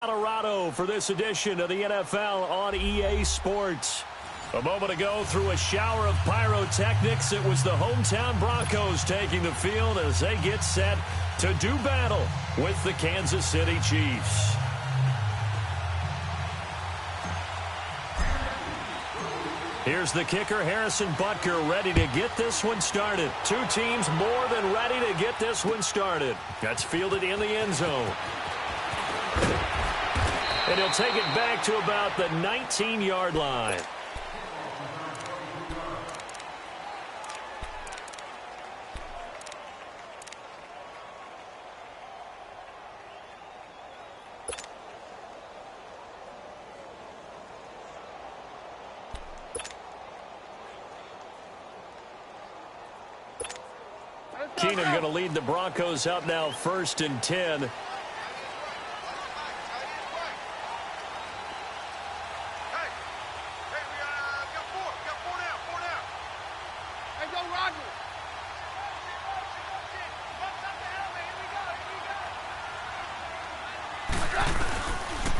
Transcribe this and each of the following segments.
Colorado for this edition of the NFL on EA Sports. A moment ago, through a shower of pyrotechnics, it was the hometown Broncos taking the field as they get set to do battle with the Kansas City Chiefs. Here's the kicker, Harrison Butker, ready to get this one started. Two teams more than ready to get this one started. That's fielded in the end zone. And he'll take it back to about the 19-yard line. Keenan going to lead the Broncos out now 1st and 10.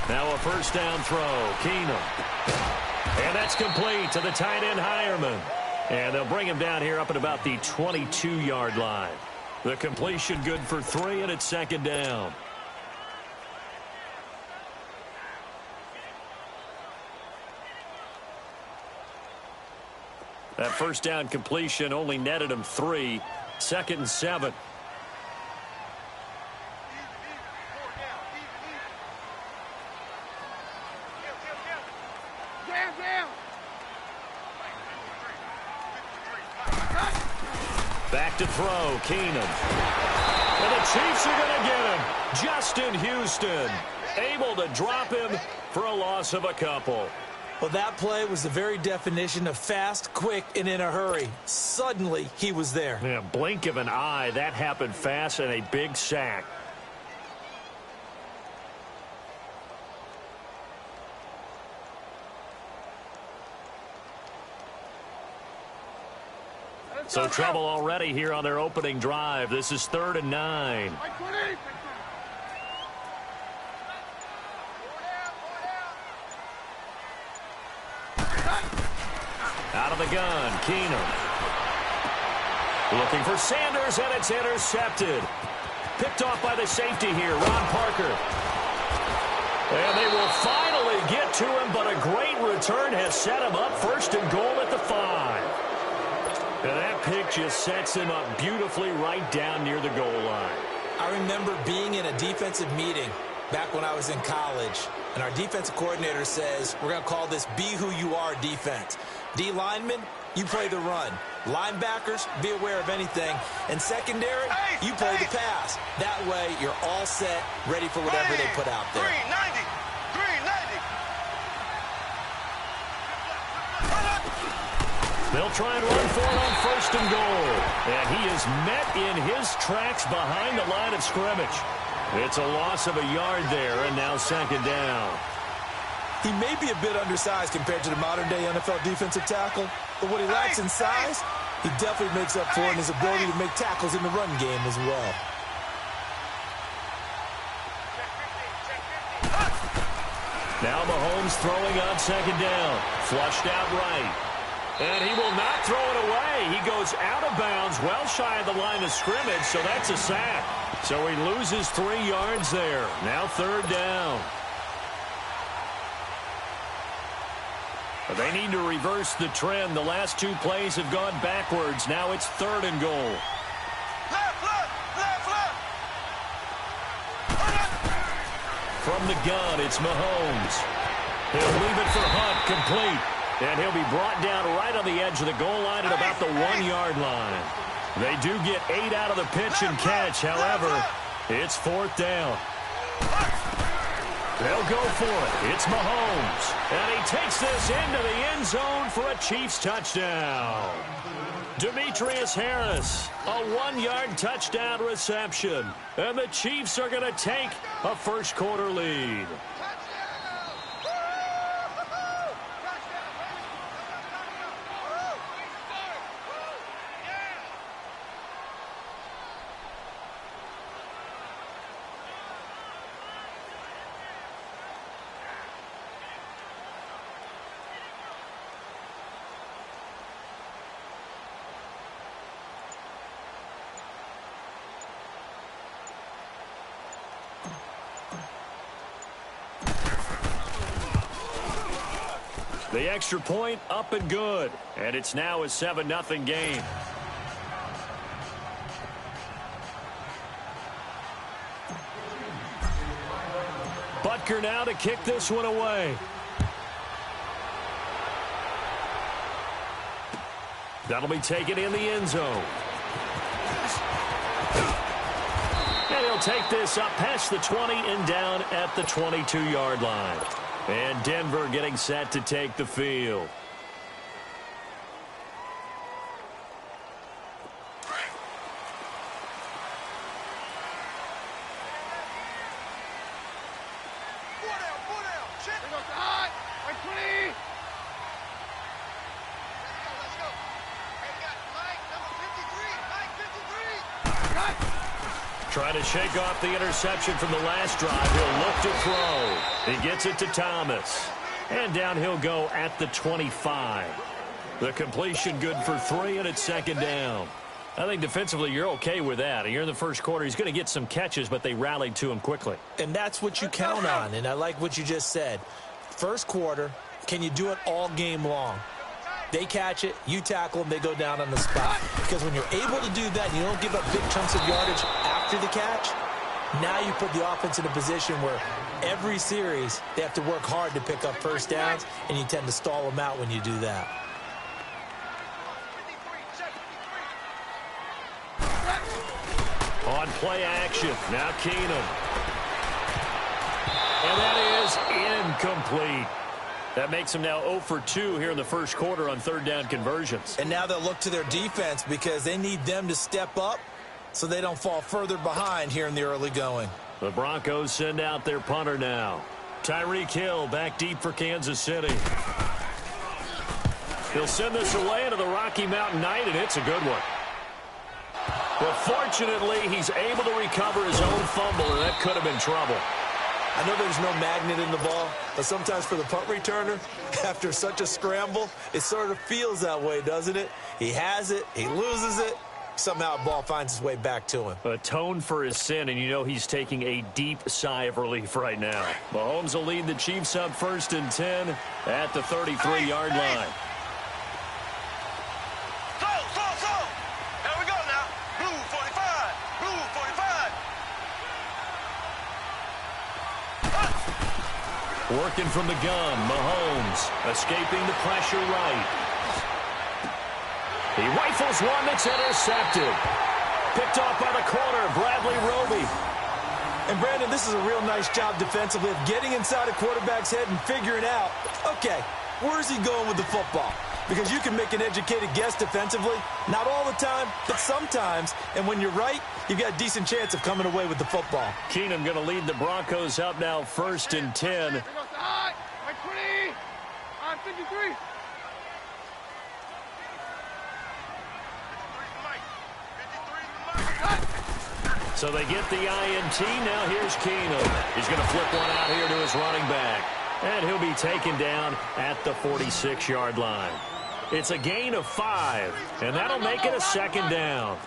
Now a first down throw. Keenan. And that's complete to the tight end, Hireman. And they'll bring him down here up at about the 22-yard line. The completion good for 3, and it's 2nd down. That first down completion only netted him 3. 2nd and 7. Back to throw, Keenan. And the Chiefs are going to get him. Justin Houston able to drop him for a loss of a couple. Well, that play was the very definition of fast, quick, and in a hurry. Suddenly, he was there. Yeah, blink of an eye. That happened fast and a big sack. So trouble already here on their opening drive. This is 3rd and 9. Out of the gun, Keenan. Looking for Sanders, and it's intercepted. Picked off by the safety here, Ron Parker. And they will finally get to him, but a great return has set him up 1st and goal at the 5. And that pick just sets him up beautifully right down near the goal line. I remember being in a defensive meeting back when I was in college, and our defensive coordinator says, we're going to call this Be Who You Are defense. D linemen, you play the run. Linebackers, be aware of anything. And secondary, you play the pass. That way, you're all set, ready for whatever they put out there. 390. They'll try and run for it on 1st and goal. And he is met in his tracks behind the line of scrimmage. It's a loss of a yard there, and now 2nd down. He may be a bit undersized compared to the modern-day NFL defensive tackle, but what he lacks in size, he definitely makes up for in his ability to make tackles in the run game as well. Now Mahomes throwing on 2nd down. Flushed out right. And he will not throw it away. He goes out of bounds, well shy of the line of scrimmage, so that's a sack. So he loses 3 yards there. Now 3rd down. But they need to reverse the trend. The last 2 plays have gone backwards. Now it's 3rd and goal. Left. From the gun, it's Mahomes. He'll leave it for Hunt, complete. And he'll be brought down right on the edge of the goal line at about the 1-yard line. They do get 8 out of the pitch and catch. However, it's 4th down. They'll go for it. It's Mahomes. And he takes this into the end zone for a Chiefs touchdown. Demetrius Harris, a 1-yard touchdown reception. And the Chiefs are going to take a first-quarter lead. The extra point up and good. And it's now a 7-0 game. Butker now to kick this one away. That'll be taken in the end zone. And he'll take this up past the 20 and down at the 22-yard line. And Denver getting set to take the field. Trying to shake off the interception from the last drive. He'll look to throw. He gets it to Thomas. And down he'll go at the 25. The completion good for 3, and it's second down. I think defensively you're okay with that. Here in the first quarter, he's going to get some catches, but they rallied to him quickly. And that's what you count on, and I like what you just said. First quarter, can you do it all game long? They catch it, you tackle them, they go down on the spot. Because when you're able to do that and you don't give up big chunks of yardage after the catch, now you put the offense in a position where every series they have to work hard to pick up first downs, and you tend to stall them out when you do that. On play action, now Keenum. And that is incomplete. That makes them now 0 for 2 here in the first quarter on third down conversions. And now they'll look to their defense because they need them to step up so they don't fall further behind here in the early going. The Broncos send out their punter now. Tyreek Hill back deep for Kansas City. He'll send this away into the Rocky Mountain Night, and it's a good one. But fortunately, he's able to recover his own fumble, and that could have been trouble. I know there's no magnet in the ball, but sometimes for the punt returner, after such a scramble, it sort of feels that way, doesn't it? He has it, he loses it, somehow the ball finds its way back to him. Atone for his sin, and you know he's taking a deep sigh of relief right now. Mahomes will lead the Chiefs up 1st and 10 at the 33-yard line. Here we go now. Blue 45. Blue 45. Working from the gun, Mahomes escaping the pressure right. He rifles one that's intercepted. Picked off by the corner, Bradley Roby. And Brandon, this is a real nice job defensively of getting inside a quarterback's head and figuring out, okay, where's he going with the football? Because you can make an educated guess defensively, not all the time, but sometimes. And when you're right, you've got a decent chance of coming away with the football. Keenum going to lead the Broncos up now 1st and 10. 53. So they get the INT. Now here's Keenum. He's going to flip one out here to his running back. And he'll be taken down at the 46-yard line. It's a gain of 5, and that'll make it a second down.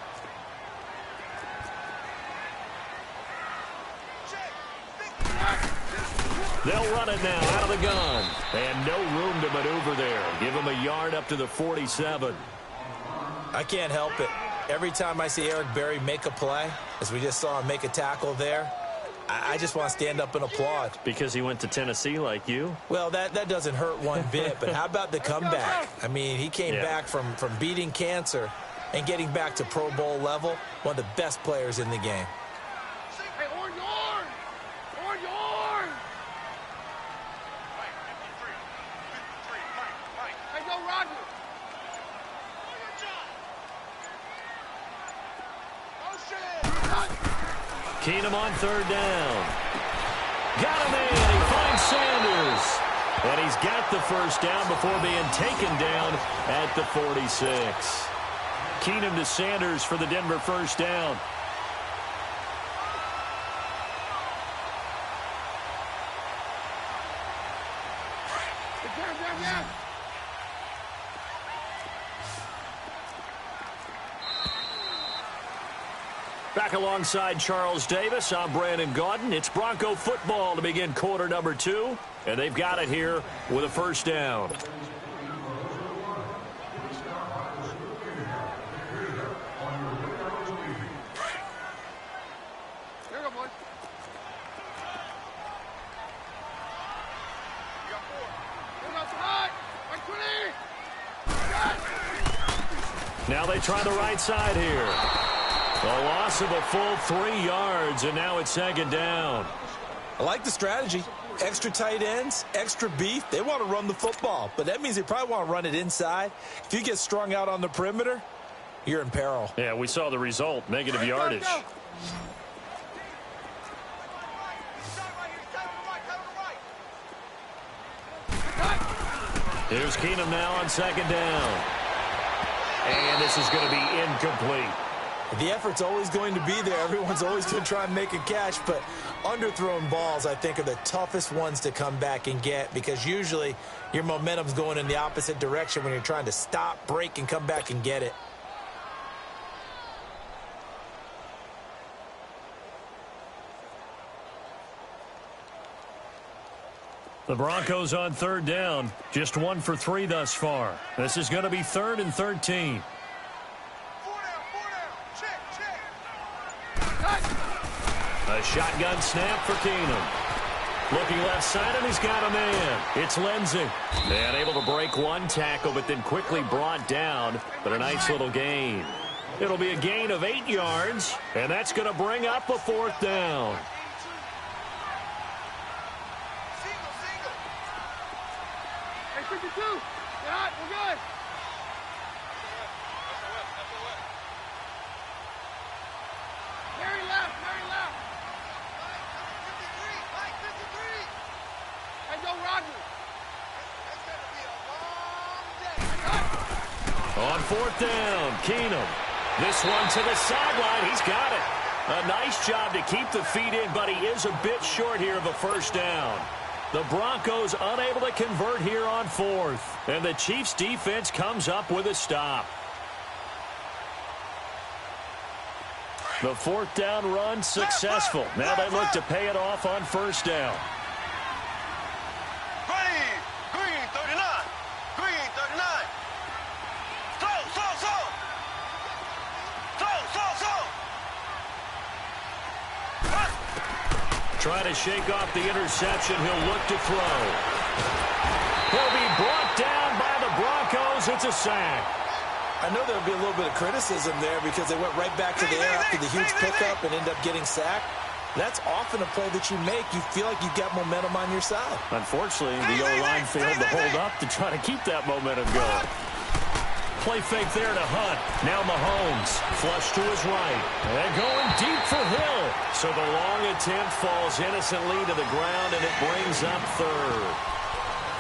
They'll run it now out of the gun. And no room to maneuver there. Give him a yard up to the 47. I can't help it. Every time I see Eric Berry make a play, as we just saw him make a tackle there, I just want to stand up and applaud. Because he went to Tennessee like you? Well, that doesn't hurt one bit, but how about the comeback? I mean, he came back from beating cancer and getting back to Pro Bowl level, one of the best players in the game. Hey, orange arm! Orange arm! Hey, go Roger! Keenum on third down. Got him in. He finds Sanders. And he's got the first down before being taken down at the 46. Keenum to Sanders for the Denver first down. Back alongside Charles Davis, I'm Brandon Gaudin. It's Bronco football to begin quarter number 2, and they've got it here with a first down. Now they try the right side here. A loss of a full 3 yards, and now it's second down. I like the strategy. Extra tight ends, extra beef. They want to run the football, but that means they probably want to run it inside. If you get strung out on the perimeter, you're in peril. Yeah, we saw the result, negative yardage. Here's Keenum now on second down. And this is going to be incomplete. The effort's always going to be there. Everyone's always going to try and make a catch, but underthrown balls, I think, are the toughest ones to come back and get because usually your momentum's going in the opposite direction when you're trying to stop, break, and come back and get it. The Broncos on third down. Just 1 for 3 thus far. This is going to be 3rd and 13. A shotgun snap for Keenum. Looking left side, and he's got a man. It's Lindsey. And able to break 1 tackle, but then quickly brought down. But a nice little gain. It'll be a gain of 8 yards, and that's going to bring up a 4th down. On 4th down, Keenum. This one to the sideline. He's got it. A nice job to keep the feet in, but he is a bit short here of a first down. The Broncos unable to convert here on 4th. And the Chiefs defense comes up with a stop. The 4th down run successful. Now they look to pay it off on first down. Green 39. Green 39. Trying to shake off the interception. He'll look to throw. He'll be brought down by the Broncos. It's a sack. I know there'll be a little bit of criticism there because they went right back to the air after the huge pickup and end up getting sacked. That's often a play that you make. You feel like you've got momentum on your side. Unfortunately, the O-line failed to hold up to try to keep that momentum going. Play fake there to Hunt. Now Mahomes. Flush to his right. And going deep for Hill. So the long attempt falls innocently to the ground, and it brings up 3rd.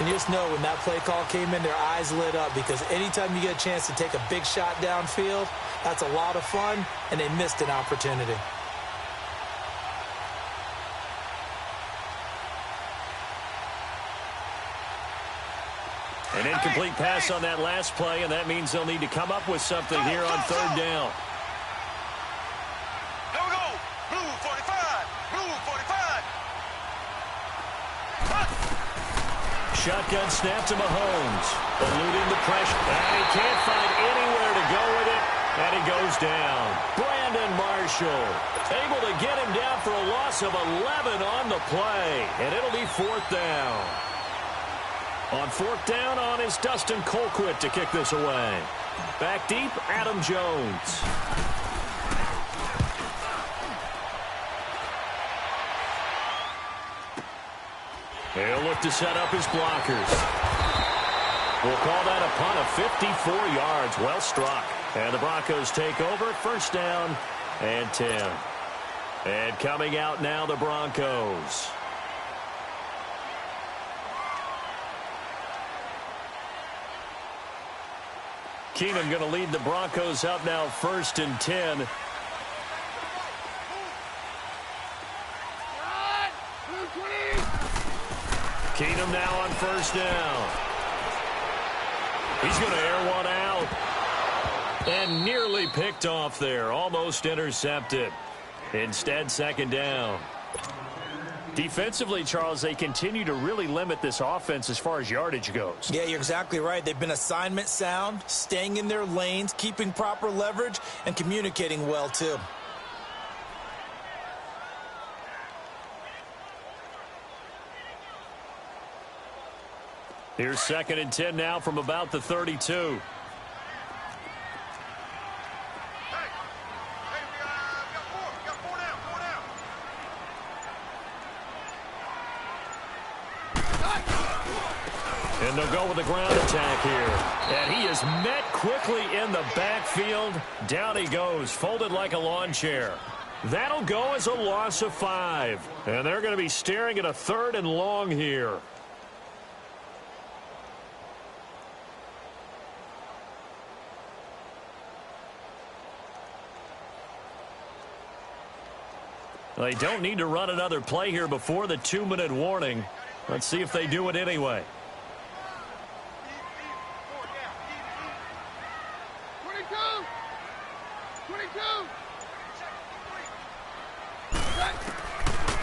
And you just know when that play call came in, their eyes lit up because anytime you get a chance to take a big shot downfield, that's a lot of fun, and they missed an opportunity. An incomplete pass on that last play, and that means they'll need to come up with something here on 3rd down. Here we go. Blue 45. Blue 45. Shotgun snap to Mahomes. Eluding the pressure. And he can't find anywhere to go with it. And he goes down. Brandon Marshall able to get him down for a loss of 11 on the play. And it'll be 4th down. On 4th down is Dustin Colquitt to kick this away. Back deep, Adam Jones. He'll look to set up his blockers. We'll call that a punt of 54 yards. Well struck. And the Broncos take over. First down and 10. And coming out now, the Broncos. Keenum going to lead the Broncos up now 1st and 10. Keenum now on first down. He's going to air one out. And nearly picked off there. Almost intercepted. Instead, second down. Defensively, Charles, they continue to really limit this offense as far as yardage goes. Yeah, you're exactly right. They've been assignment sound, staying in their lanes, keeping proper leverage, and communicating well, too. Here's 2nd and 10 now from about the 32. And they'll go with the ground attack here. And he is met quickly in the backfield. Down he goes, folded like a lawn chair. That'll go as a loss of 5. And they're going to be staring at a 3rd and long here. They don't need to run another play here before the 2-minute warning. Let's see if they do it anyway.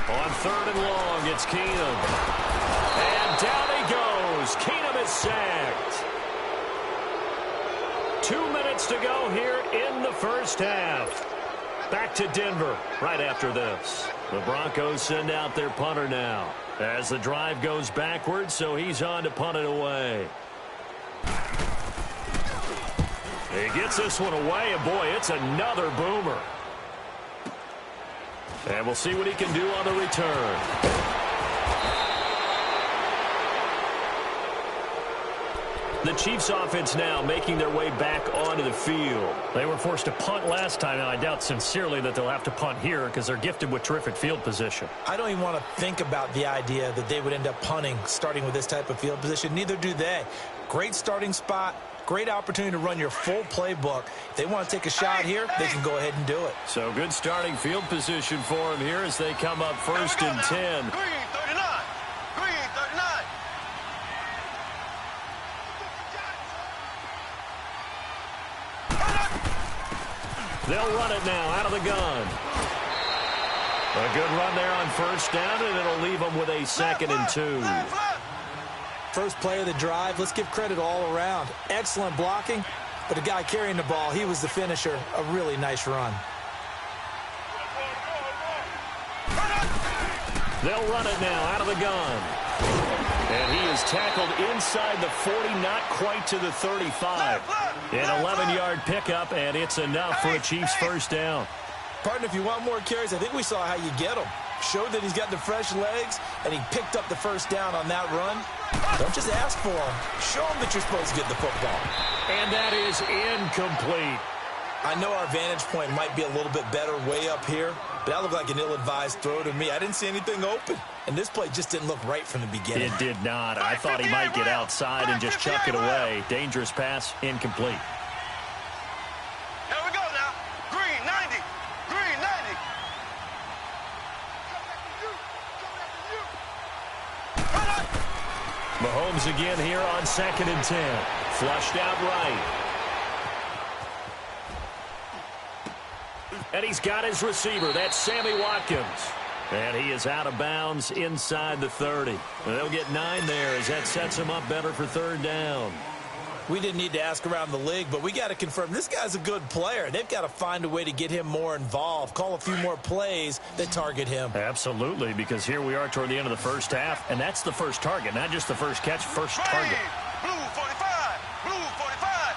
On 3rd and long, it's Keenum. And down he goes. Keenum is sacked. 2 minutes to go here in the first half. Back to Denver right after this. The Broncos send out their punter now as the drive goes backwards, so he's on to punt it away. He gets this one away, and boy, it's another boomer. And we'll see what he can do on the return. The Chiefs offense now making their way back onto the field. They were forced to punt last time, and I doubt sincerely that they'll have to punt here because they're gifted with terrific field position. I don't even want to think about the idea that they would end up punting starting with this type of field position. Neither do they. Great starting spot, great opportunity to run your full playbook. If they want to take a shot here, they can go ahead and do it. So good starting field position for them here as they come up 1st and 10. Green 39. Green 39. They'll run it now out of the gun. A good run there on 1st down, and it'll leave them with a 2nd and 2. First play of the drive, let's give credit all around. Excellent blocking, but the guy carrying the ball, he was the finisher. A really nice run. They'll run it now out of the gun. And he is tackled inside the 40, not quite to the 35. An 11-yard pickup, and it's enough for a Chiefs first down. Partner, if you want more carries, I think we saw how you get them. Showed that he's got the fresh legs, and he picked up the first down on that run. Don't just ask for them. Show them that you're supposed to get the football. And that is incomplete. I know our vantage point might be a little bit better way up here, but that looked like an ill-advised throw to me. I didn't see anything open, and this play just didn't look right from the beginning. It did not. I thought he might get outside and just chuck it away. Dangerous pass, incomplete. Here we go now. Green 90. Green 90. Mahomes again here on 2nd and 10. Flushed out right. And he's got his receiver. That's Sammy Watkins. And he is out of bounds inside the 30. They'll get 9 there as that sets him up better for 3rd down. We didn't need to ask around the league, but we got to confirm this guy's a good player. They've got to find a way to get him more involved, call a few more plays that target him. Absolutely, because here we are toward the end of the first half, and that's the first target, not just the first catch, first target. Blue 45. Blue 45.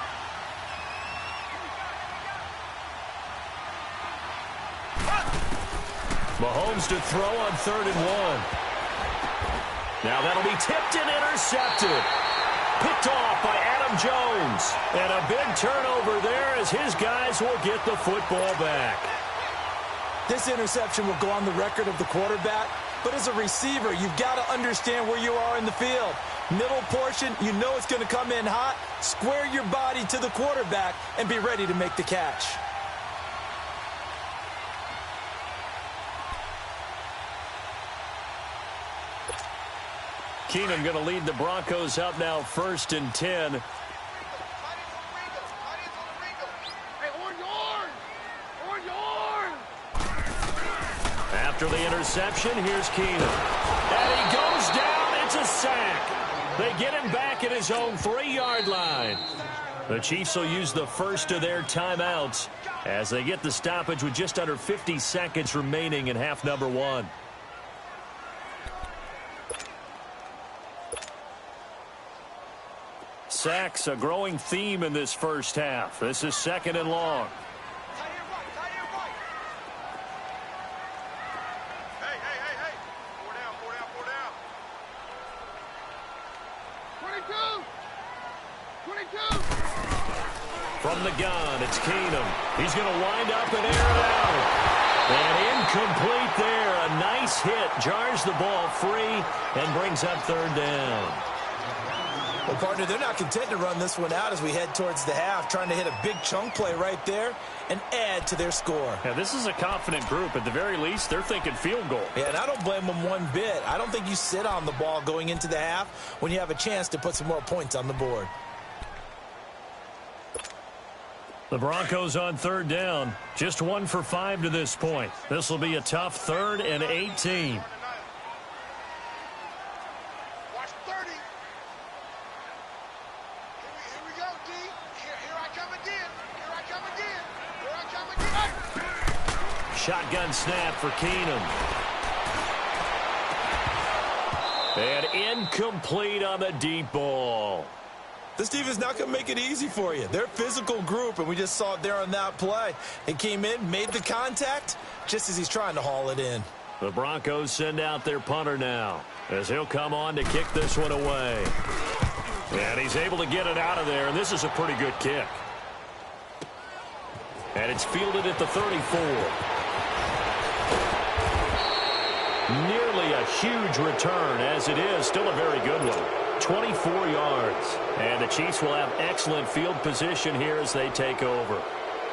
Mahomes to throw on 3rd and 1. Now that'll be tipped and intercepted. Picked off by Adam Jones. And a big turnover there as his guys will get the football back. This interception will go on the record of the quarterback, but as a receiver, you've got to understand where you are in the field. Middle portion, you know it's going to come in hot. Square your body to the quarterback and be ready to make the catch. Keenum going to lead the Broncos up now 1st and 10. After the interception, here's Keenum. And he goes down. It's a sack. They get him back at his own 3-yard line. The Chiefs will use the first of their timeouts as they get the stoppage with just under 50 seconds remaining in half number 1. Sacks, a growing theme in this first half. This is 2nd and long. From the gun, it's Keenum. He's going to wind up and air it out. And incomplete there. A nice hit. Jars the ball free and brings up 3rd down. Well, partner, they're not content to run this one out as we head towards the half, trying to hit a big chunk play right there and add to their score. Yeah, this is a confident group. At the very least, they're thinking field goal. Yeah, and I don't blame them one bit. I don't think you sit on the ball going into the half when you have a chance to put some more points on the board. The Broncos on 3rd down. Just 1 for 5 to this point. This will be a tough 3rd and 18. Watch 30. Here we go, D. Here I come again. Here I come again. Here I come again. Shotgun snap for Keenum. And incomplete on the deep ball. This team is not going to make it easy for you. They're a physical group, and we just saw it there on that play. They came in, made the contact, just as he's trying to haul it in. The Broncos send out their punter now as he'll come on to kick this one away. And he's able to get it out of there, and this is a pretty good kick. And it's fielded at the 34. Nearly a huge return, as it is still a very good one. 24 yards. And the Chiefs will have excellent field position here as they take over.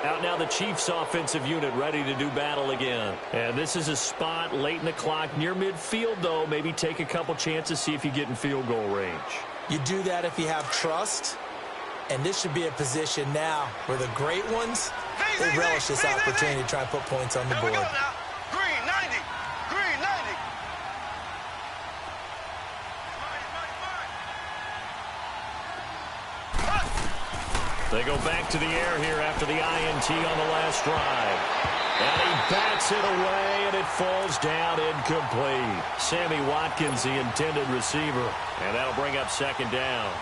Out now the Chiefs offensive unit ready to do battle again. And this is a spot late in the clock near midfield, though. Maybe take a couple chances, see if you get in field goal range. You do that if you have trust. And this should be a position now where the great ones, they relish this opportunity to try and put points on the board. Here we go now. Green 90. Green 90. They go back to the air here after the INT on the last drive. And he bats it away, and it falls down incomplete. Sammy Watkins, the intended receiver. And that'll bring up 2nd down.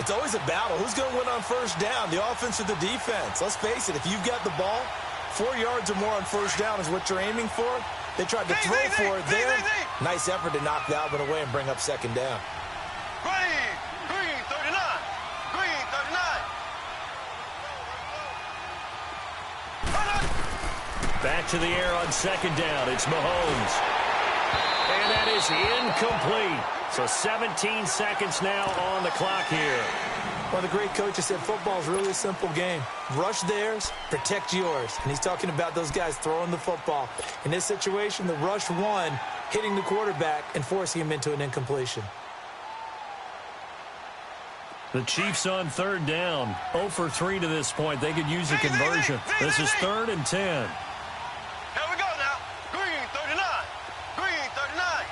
It's always a battle. Who's going to win on 1st down, the offense or the defense? Let's face it, if you've got the ball, 4 yards or more on 1st down is what you're aiming for. They tried to throw for it there. Nice effort to knock that one away and bring up 2nd down. Green 39. Green 39. Back to the air on 2nd down. It's Mahomes. And that is incomplete. So 17 seconds now on the clock here. One of the great coaches said football is really a simple game. Rush theirs, protect yours. And he's talking about those guys throwing the football. In this situation, the rush one, hitting the quarterback and forcing him into an incompletion. The Chiefs on 3rd down. 0 for 3 to this point. They could use a conversion. This is 3rd and 10. Here we go now. Green 39. Green 39.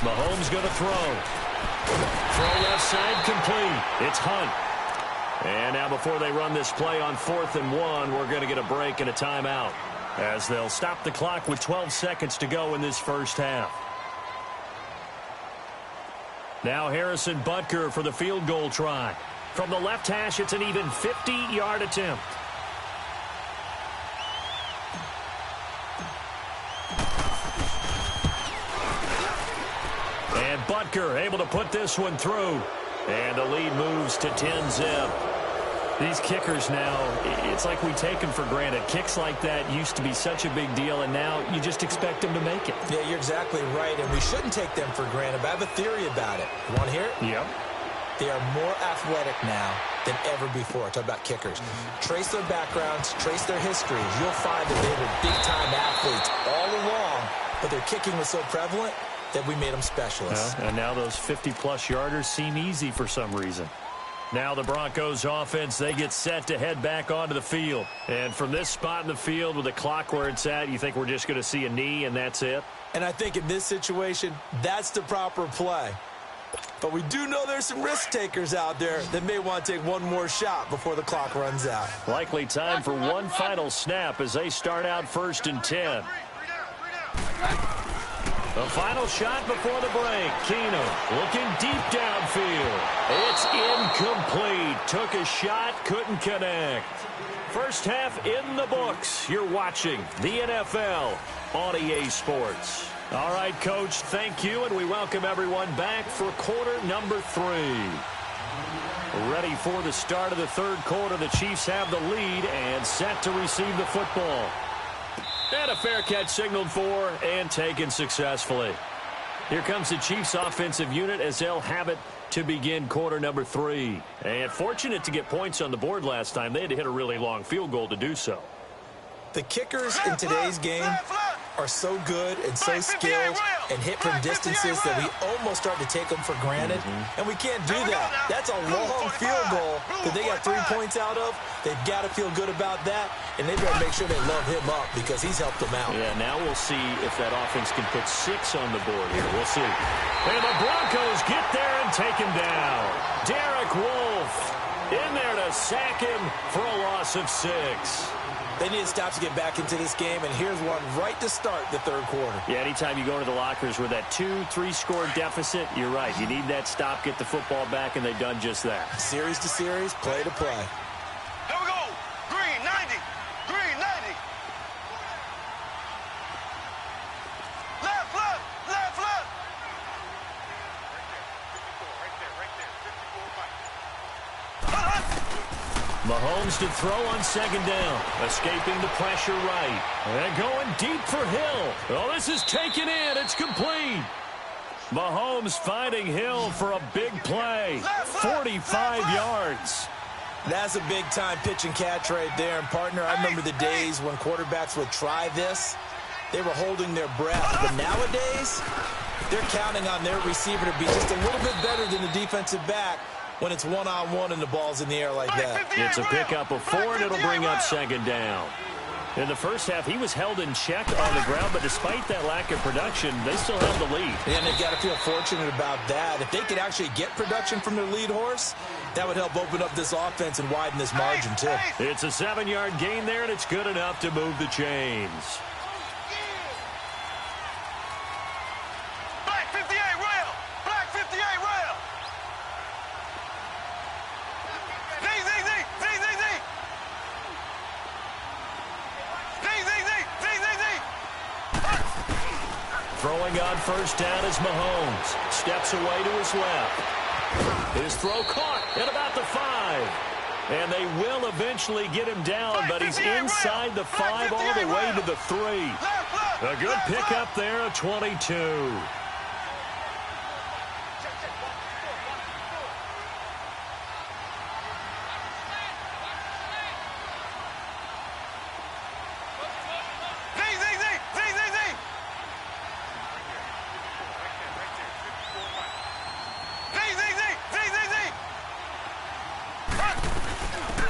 Mahomes going to throw. Throw left side complete. It's Hunt. And now before they run this play on 4th and 1, we're going to get a break and a timeout as they'll stop the clock with 12 seconds to go in this first half. Now Harrison Butker for the field goal try. From the left hash, it's an even 50-yard attempt. And Butker able to put this one through. And the lead moves to 10-zip. These kickers now, it's like we take them for granted. Kicks like that used to be such a big deal, and now you just expect them to make it. Yeah, you're exactly right, and we shouldn't take them for granted, but I have a theory about it. You want to hear it? Yep. They are more athletic now than ever before. Talk about kickers. Trace their backgrounds, trace their histories. You'll find that they were big-time athletes all along, but their kicking was so prevalent that we made them specialists. And now those 50-plus yarders seem easy for some reason. Now the Broncos offense, they get set to head back onto the field. And from this spot in the field with the clock where it's at, you think we're just going to see a knee and that's it? And I think in this situation, that's the proper play. But we do know there's some risk takers out there that may want to take one more shot before the clock runs out. Likely time for one final snap as they start out 1st and 10. The final shot before the break. Keenum looking deep downfield. It's incomplete. Took a shot, couldn't connect. First half in the books. You're watching the NFL on EA Sports. All right, Coach, thank you, and we welcome everyone back for quarter number 3. Ready for the start of the third quarter. The Chiefs have the lead and set to receive the football. And a fair catch signaled for and taken successfully. Here comes the Chiefs offensive unit as they'll have it to begin quarter number 3. And fortunate to get points on the board last time. They had to hit a really long field goal to do so. The kickers in today's game are so good and so skilled and hit from distances that we almost start to take them for granted. And we can't do that. That's a long field goal that they got 3 points out of. They've got to feel good about that, and they better make sure they love him up because he's helped them out. Yeah, now we'll see if that offense can put 6 on the board here. We'll see. And the Broncos get there and take him down. Derek Wolfe in there to sack him for a loss of 6. They need to stop to get back into this game, and here's one right to start the third quarter. Yeah, anytime you go into the lockers with that 2-3 score deficit, you're right. You need that stop, get the football back, and they've done just that. Series to series, play to play. Here we go. Green 90. Green 90. Left, left, left, left. Right there. 54 right. Mahomes to throw on 2nd down. Escaping the pressure right. And going deep for Hill. Oh, this is taken in. It's complete. Mahomes finding Hill for a big play. 45 yards. That's a big-time pitch and catch right there. And, partner, I remember the days when quarterbacks would try this. They were holding their breath. But nowadays, they're counting on their receiver to be just a little bit better than the defensive back when it's one-on-one and the ball's in the air like that. It's a pickup of 4, and it'll bring up 2nd down. In the first half, he was held in check on the ground, but despite that lack of production, they still have the lead. And they've got to feel fortunate about that. If they could actually get production from their lead horse, that would help open up this offense and widen this margin, too. It's a 7-yard gain there, and it's good enough to move the chains. Black 58 rail. Black 58 rail. Throwing on 1st down is Mahomes. Steps away to his left. His throw caught at about the 5. And they will eventually get him down, but he's inside the 5 all the way to the 3. A good pickup there, a 22.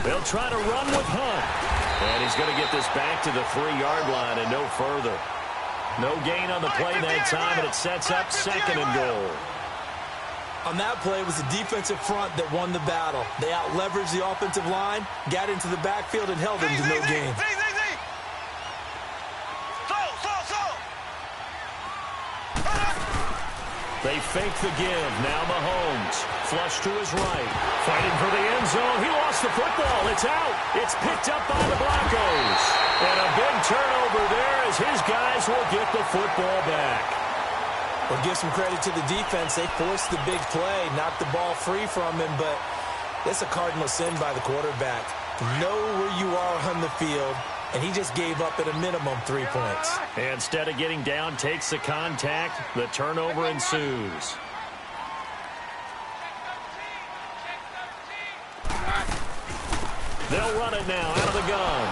They'll try to run with Hunt. And he's going to get this back to the 3-yard line and no further. No gain on the play that time, and it sets up 2nd and goal. On that play, it was the defensive front that won the battle. They out-leveraged the offensive line, got into the backfield, and held them to no gain. They fake the give. Now Mahomes. Flush to his right. Fighting for the end zone. He lost the football. It's out. It's picked up by the Broncos. And a big turnover there as his guys will get the football back. Well, give some credit to the defense. They forced the big play, knocked the ball free from him, but that's a cardinal sin by the quarterback. Know where you are on the field, and he just gave up at a minimum 3 points. Instead of getting down, takes the contact. The turnover ensues. They'll run it now out of the gun.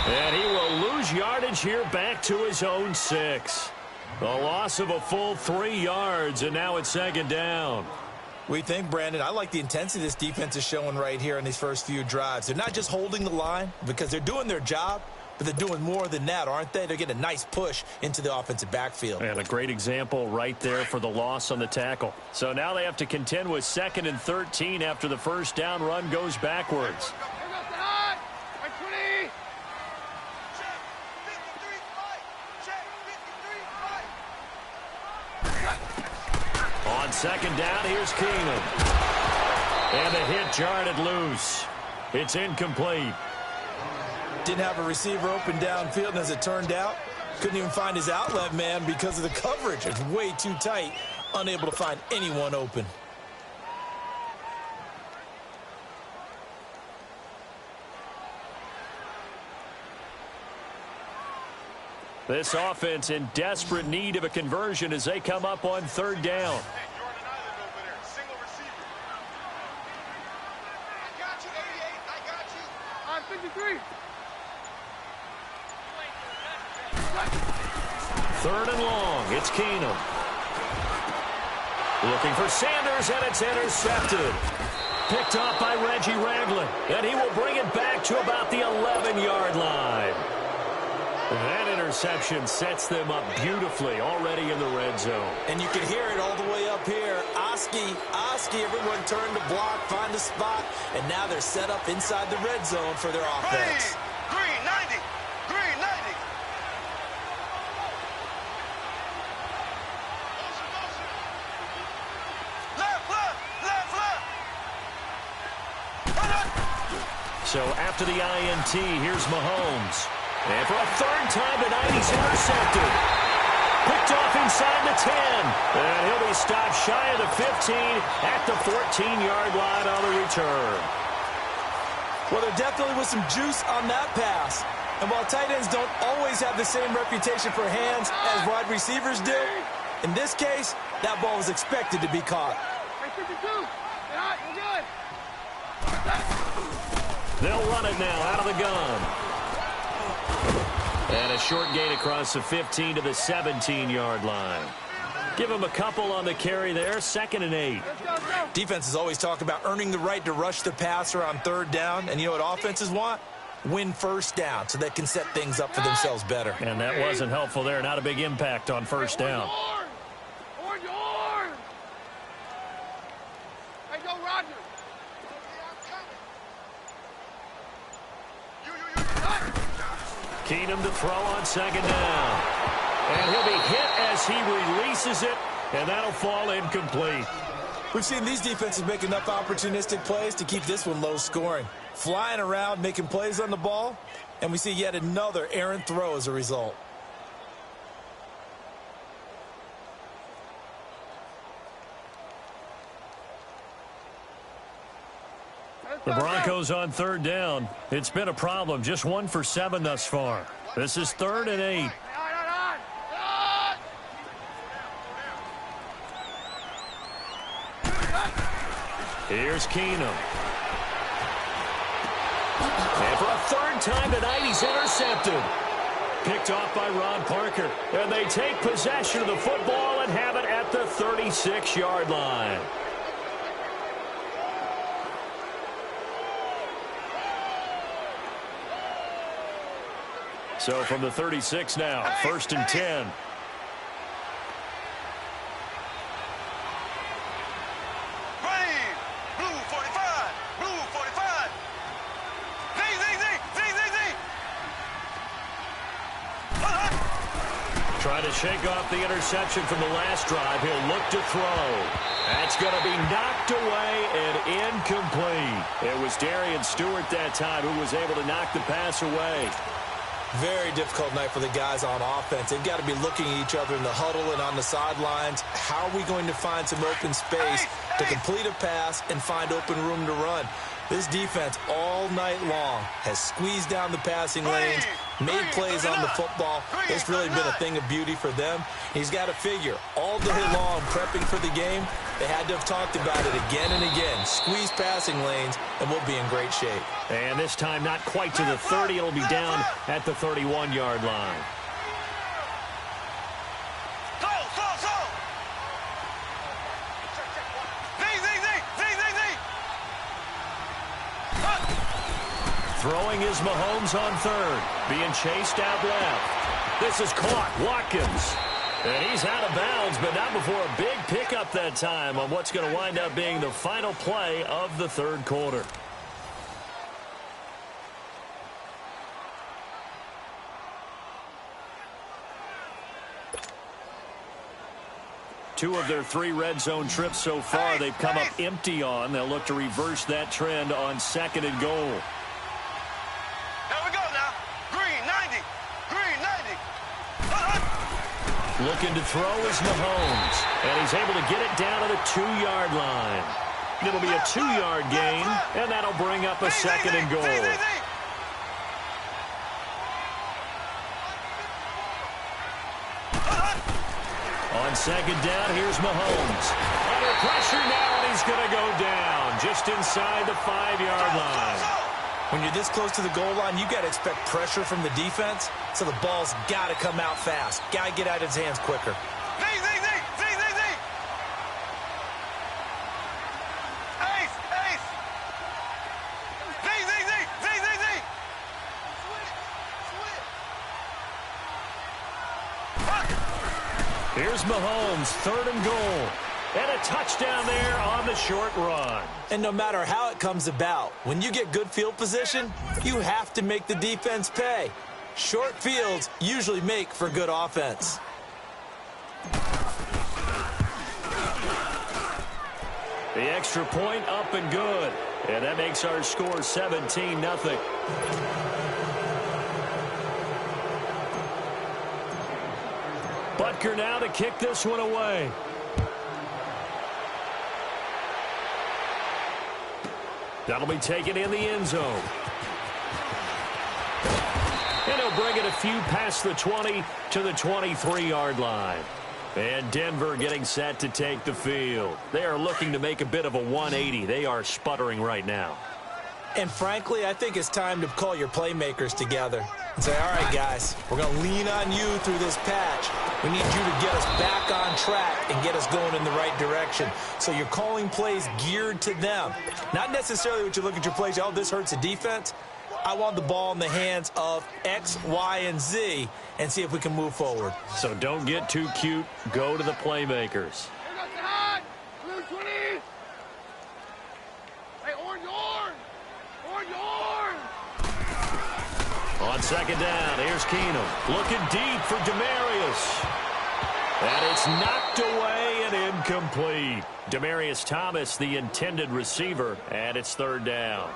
And he will lose yardage here back to his own 6. A loss of a full 3 yards, and now it's 2nd down. We think, Brandon, I like the intensity this defense is showing right here in these first few drives. They're not just holding the line because they're doing their job, but they're doing more than that, aren't they? They're getting a nice push into the offensive backfield. And a great example right there for the loss on the tackle. So now they have to contend with 2nd and 13 after the first down run goes backwards. On 2nd down, here's Keenum. And the hit jarred it loose. It's incomplete. Didn't have a receiver open downfield, and as it turned out, couldn't even find his outlet man because of the coverage. It's way too tight, unable to find anyone open. This offense in desperate need of a conversion as they come up on 3rd down. Third and long. It's Keenum. Looking for Sanders, and it's intercepted. Picked off by Reggie Ragland, and he will bring it back to about the 11-yard line. That interception sets them up beautifully already in the red zone. And you can hear it all the way up here. Oski, everyone turned to block, find a spot, and now they're set up inside the red zone for their offense. Green 90. Green 90. So after the INT, here's Mahomes. And for a 3rd time tonight, he's intercepted. Picked off inside the 10. And he'll be stopped shy of the 15 at the 14-yard line on the return. Well, there definitely was some juice on that pass. And while tight ends don't always have the same reputation for hands as wide receivers do, in this case, that ball was expected to be caught. They'll run it now out of the gun. And a short gain across the 15 to the 17-yard line. Give him a couple on the carry there. 2nd and 8. Defenses always talk about earning the right to rush the passer on 3rd down. And you know what offenses want? Win 1st down so they can set things up for themselves better. And that wasn't helpful there. Not a big impact on 1st down. Keenum to throw on 2nd down. And he'll be hit as he releases it, and that'll fall incomplete. We've seen these defenses make enough opportunistic plays to keep this one low scoring. Flying around, making plays on the ball, and we see yet another errant throw as a result. The Broncos on 3rd down. It's been a problem. Just 1 for 7 thus far. This is 3rd and 8. Here's Keenum. And for a 3rd time tonight, he's intercepted. Picked off by Ron Parker. And they take possession of the football and have it at the 36-yard line. So from the 36 now, 1st and 10. Blue 45. Blue 45. Trying to shake off the interception from the last drive. He'll look to throw. That's going to be knocked away and incomplete. It was Darian Stewart that time who was able to knock the pass away. Very difficult night for the guys on offense. They've got to be looking at each other in the huddle and on the sidelines. How are we going to find some open space to complete a pass and find open room to run? This defense all night long has squeezed down the passing lanes, made plays on the football. It's really been a thing of beauty for them. He's got to figure all day long prepping for the game. They had to have talked about it again and again. Squeeze passing lanes, and we'll be in great shape. And this time not quite to the 30. It'll be down at the 31-yard line. Go! Throwing is Mahomes on third. Being chased out left. This is caught. Watkins. And he's out of bounds, but not before a big pickup that time on what's going to wind up being the final play of the third quarter. Two of their 3 red zone trips so far, they've come up empty on. They'll look to reverse that trend on 2nd and goal. Here we go now. Green 90. Green 90. Looking to throw is Mahomes. And he's able to get it down to the 2-yard line. It'll be a 2-yard gain, and that'll bring up a 2nd and goal. On 2nd down, here's Mahomes. Under pressure now, and he's going to go down just inside the 5-yard line. When you're this close to the goal line, you got to expect pressure from the defense, so the ball's got to come out fast. Got to get out of his hands quicker. Here's Mahomes, 3rd and goal. And a touchdown there on the short run. And no matter how it comes about, when you get good field position, you have to make the defense pay. Short fields usually make for good offense. The extra point up and good. And that makes our score 17-0. Butker now to kick this one away. That'll be taken in the end zone. And he'll bring it a few past the 20 to the 23-yard line. And Denver getting set to take the field. They are looking to make a bit of a 180. They are sputtering right now. And frankly, I think it's time to call your playmakers together and say, all right, guys, we're going to lean on you through this patch. We need you to get us back on track and get us going in the right direction. So you're calling plays geared to them. Not necessarily what you look at your plays, oh, this hurts the defense. I want the ball in the hands of X, Y, and Z and see if we can move forward. So don't get too cute. Go to the playmakers. On 2nd down, here's Keenum. Looking deep for Demaryius. And it's knocked away and incomplete. Demaryius Thomas, the intended receiver, and it's 3rd down.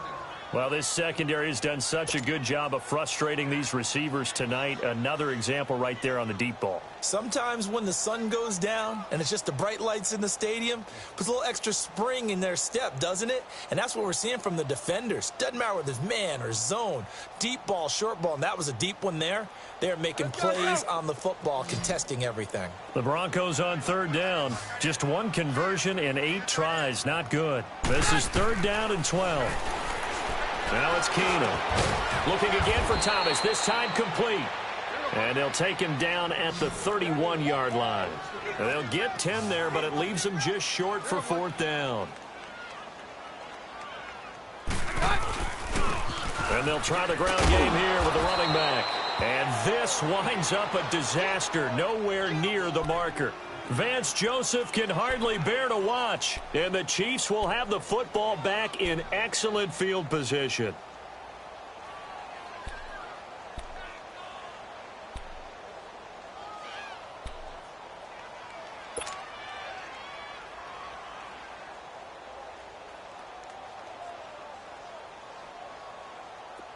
Well, this secondary has done such a good job of frustrating these receivers tonight. Another example right there on the deep ball. Sometimes when the sun goes down and it's just the bright lights in the stadium, puts a little extra spring in their step, doesn't it? And that's what we're seeing from the defenders. Doesn't matter whether it's man or zone, deep ball, short ball, and that was a deep one there. They're making plays on the football, contesting everything. The Broncos on 3rd down. Just 1 conversion in 8 tries. Not good. This is 3rd down and 12. Now it's Keenum. Looking again for Thomas. This time complete. And they'll take him down at the 31-yard line. And they'll get 10 there, but it leaves them just short for 4th down. And they'll try the ground game here with the running back. And this winds up a disaster. Nowhere near the marker. Vance Joseph can hardly bear to watch. And the Chiefs will have the football back in excellent field position.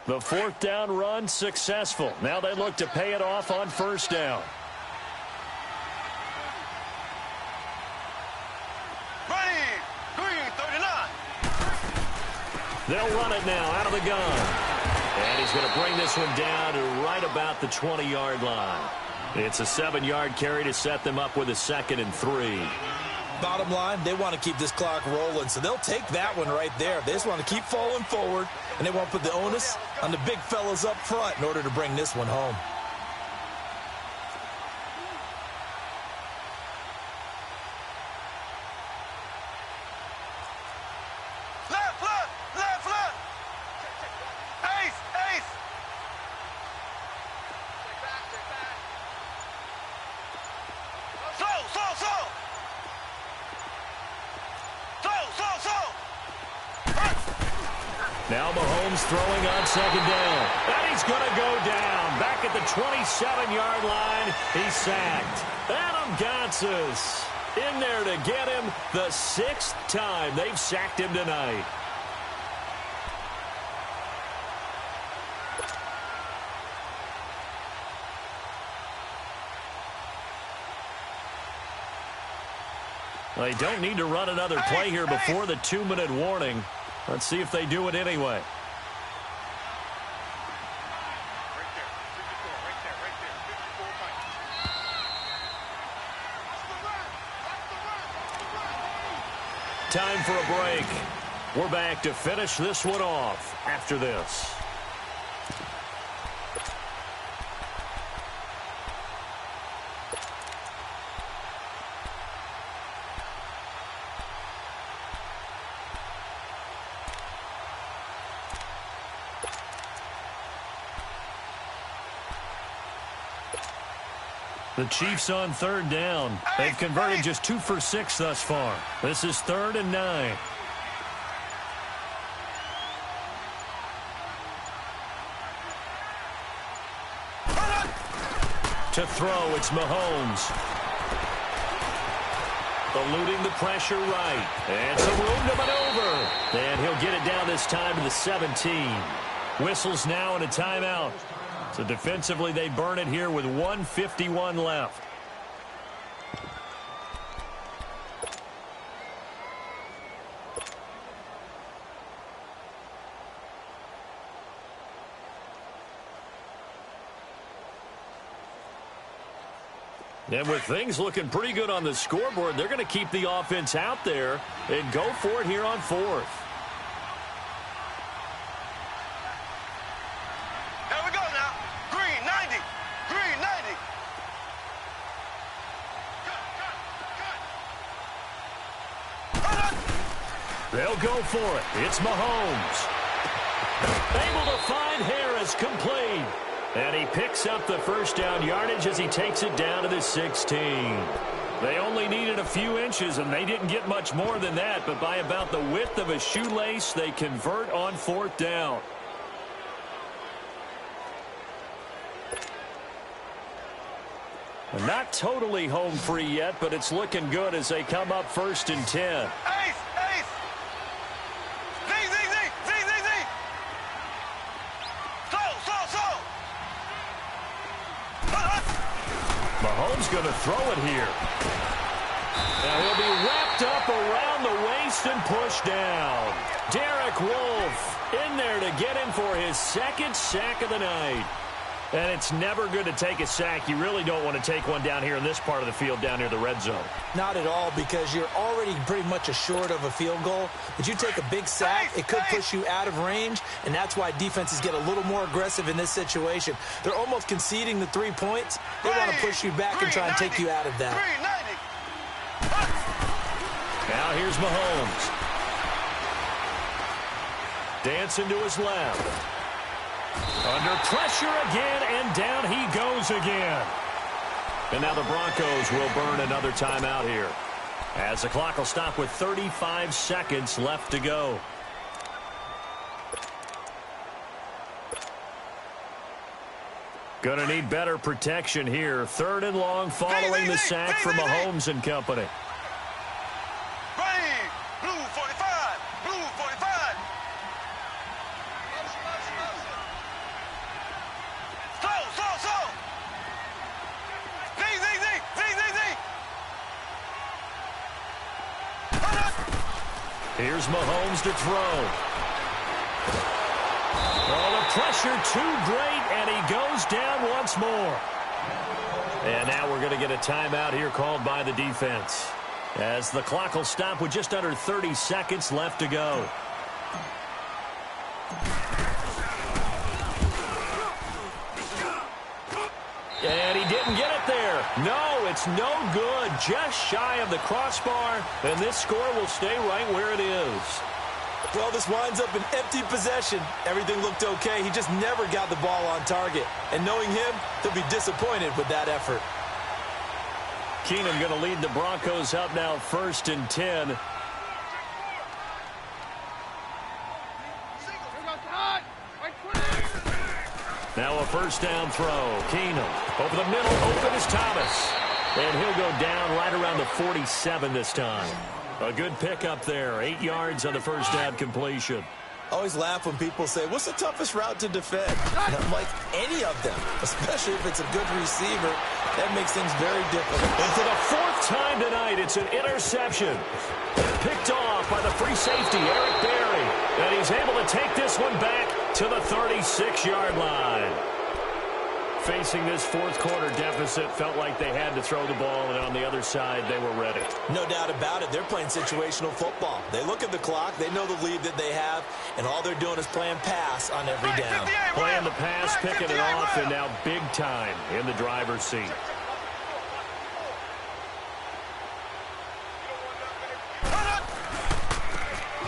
The 4th down run successful. Now they look to pay it off on 1st down. They'll run it now out of the gun. And he's going to bring this one down to right about the 20-yard line. It's a 7-yard carry to set them up with a 2nd and 3. Bottom line, they want to keep this clock rolling, so they'll take that one right there. They just want to keep falling forward, and they want to put the onus on the big fellas up front in order to bring this one home. Left. Ace. Now Mahomes throwing on second down. And he's going to go down. Back at the 27-yard line, he's sacked. Adam Gotsis in there to get him the 6th time they've sacked him tonight. They don't need to run another play here before the 2-minute warning. Let's see if they do it anyway. Time for a break. We're back to finish this one off after this. The Chiefs on 3rd down. They've converted just 2 for 6 thus far. This is 3rd and 9. To throw, it's Mahomes. Eluding the pressure right. And some room to maneuver. And he'll get it down this time to the 17. Whistles now and a timeout. So defensively, they burn it here with 1:51 left. And with things looking pretty good on the scoreboard, they're going to keep the offense out there and go for it here on 4th. They'll go for it. It's Mahomes. Able to find Harris, complete. And he picks up the first down yardage as he takes it down to the 16. They only needed a few inches, and they didn't get much more than that. But by about the width of a shoelace, they convert on 4th down. Not totally home free yet, but it's looking good as they come up 1st and 10. Mahomes going to throw it here. Now he'll be wrapped up around the waist and pushed down. Derek Wolfe in there to get him for his 2nd sack of the night. And it's never good to take a sack. You really don't want to take one down here in this part of the field down near the red zone. Not at all, because you're already pretty much assured of a field goal. But you take a big sack, it could push you out of range, and that's why defenses get a little more aggressive in this situation. They're almost conceding the 3 points. They want to push you back and try and take you out of that. Now here's Mahomes. Dancing to his left. Under pressure again, and down he goes again. And now the Broncos will burn another timeout here, as the clock will stop with 35 seconds left to go. Gonna need better protection here. 3rd and long following the sack from Mahomes and company. Here's Mahomes to throw. Oh, the pressure too great, and he goes down once more. And now we're going to get a timeout here called by the defense, as the clock will stop with just under 30 seconds left to go. And he didn't get it there. No, it's no good. Just shy of the crossbar, and this score will stay right where it is. Well, this winds up an empty possession. Everything looked okay. He just never got the ball on target. And knowing him, he'll be disappointed with that effort. Keenum going to lead the Broncos up now 1st and 10. Now a first down throw. Keenum over the middle. Open is Thomas. And he'll go down right around the 47 this time. A good pickup there. 8 yards on the first down completion. I always laugh when people say, what's the toughest route to defend? And I'm like, any of them, especially if it's a good receiver. That makes things very difficult. And for the 4th time tonight, it's an interception. Picked off by the free safety, Eric Berry. And he's able to take this one back to the 36-yard line. Facing this fourth-quarter deficit, felt like they had to throw the ball, and on the other side, they were ready. No doubt about it. They're playing situational football. They look at the clock. They know the lead that they have, and all they're doing is playing pass on every down. Playing the pass, picking it off, and now big time in the driver's seat.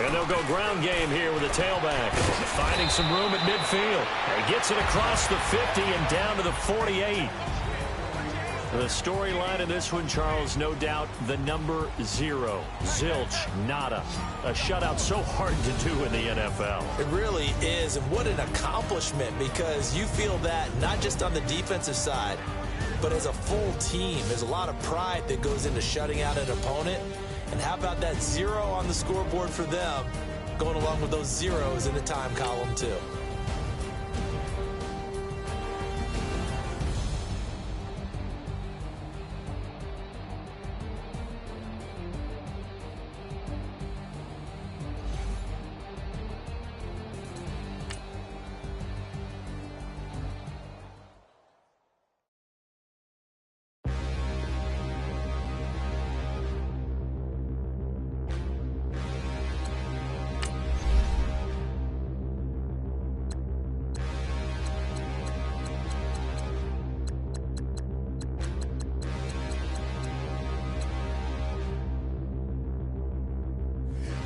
And they'll go ground game here with a tailback. Finding some room at midfield. He gets it across the 50 and down to the 48. The storyline in this one, Charles, no doubt the number 0. Zilch, nada. A shutout so hard to do in the NFL. It really is, and what an accomplishment, because you feel that not just on the defensive side, but as a full team. There's a lot of pride that goes into shutting out an opponent. And how about that 0 on the scoreboard for them, going along with those zeros in the time column, too.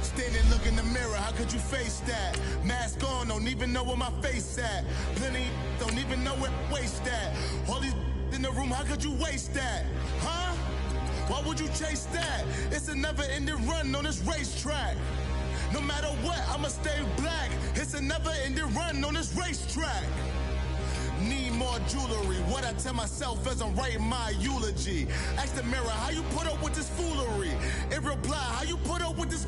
Standing, look in the mirror, how could you face that? Mask on, don't even know where my face at. Plenty, don't even know where waste at. All these in the room, how could you waste that? Huh? Why would you chase that? It's a never-ending run on this racetrack. No matter what, I'ma stay black. It's a never-ending run on this racetrack. Need more jewelry. What I tell myself as I'm writing my eulogy. Ask the mirror, how you put up with this foolery? It reply, how you put up with this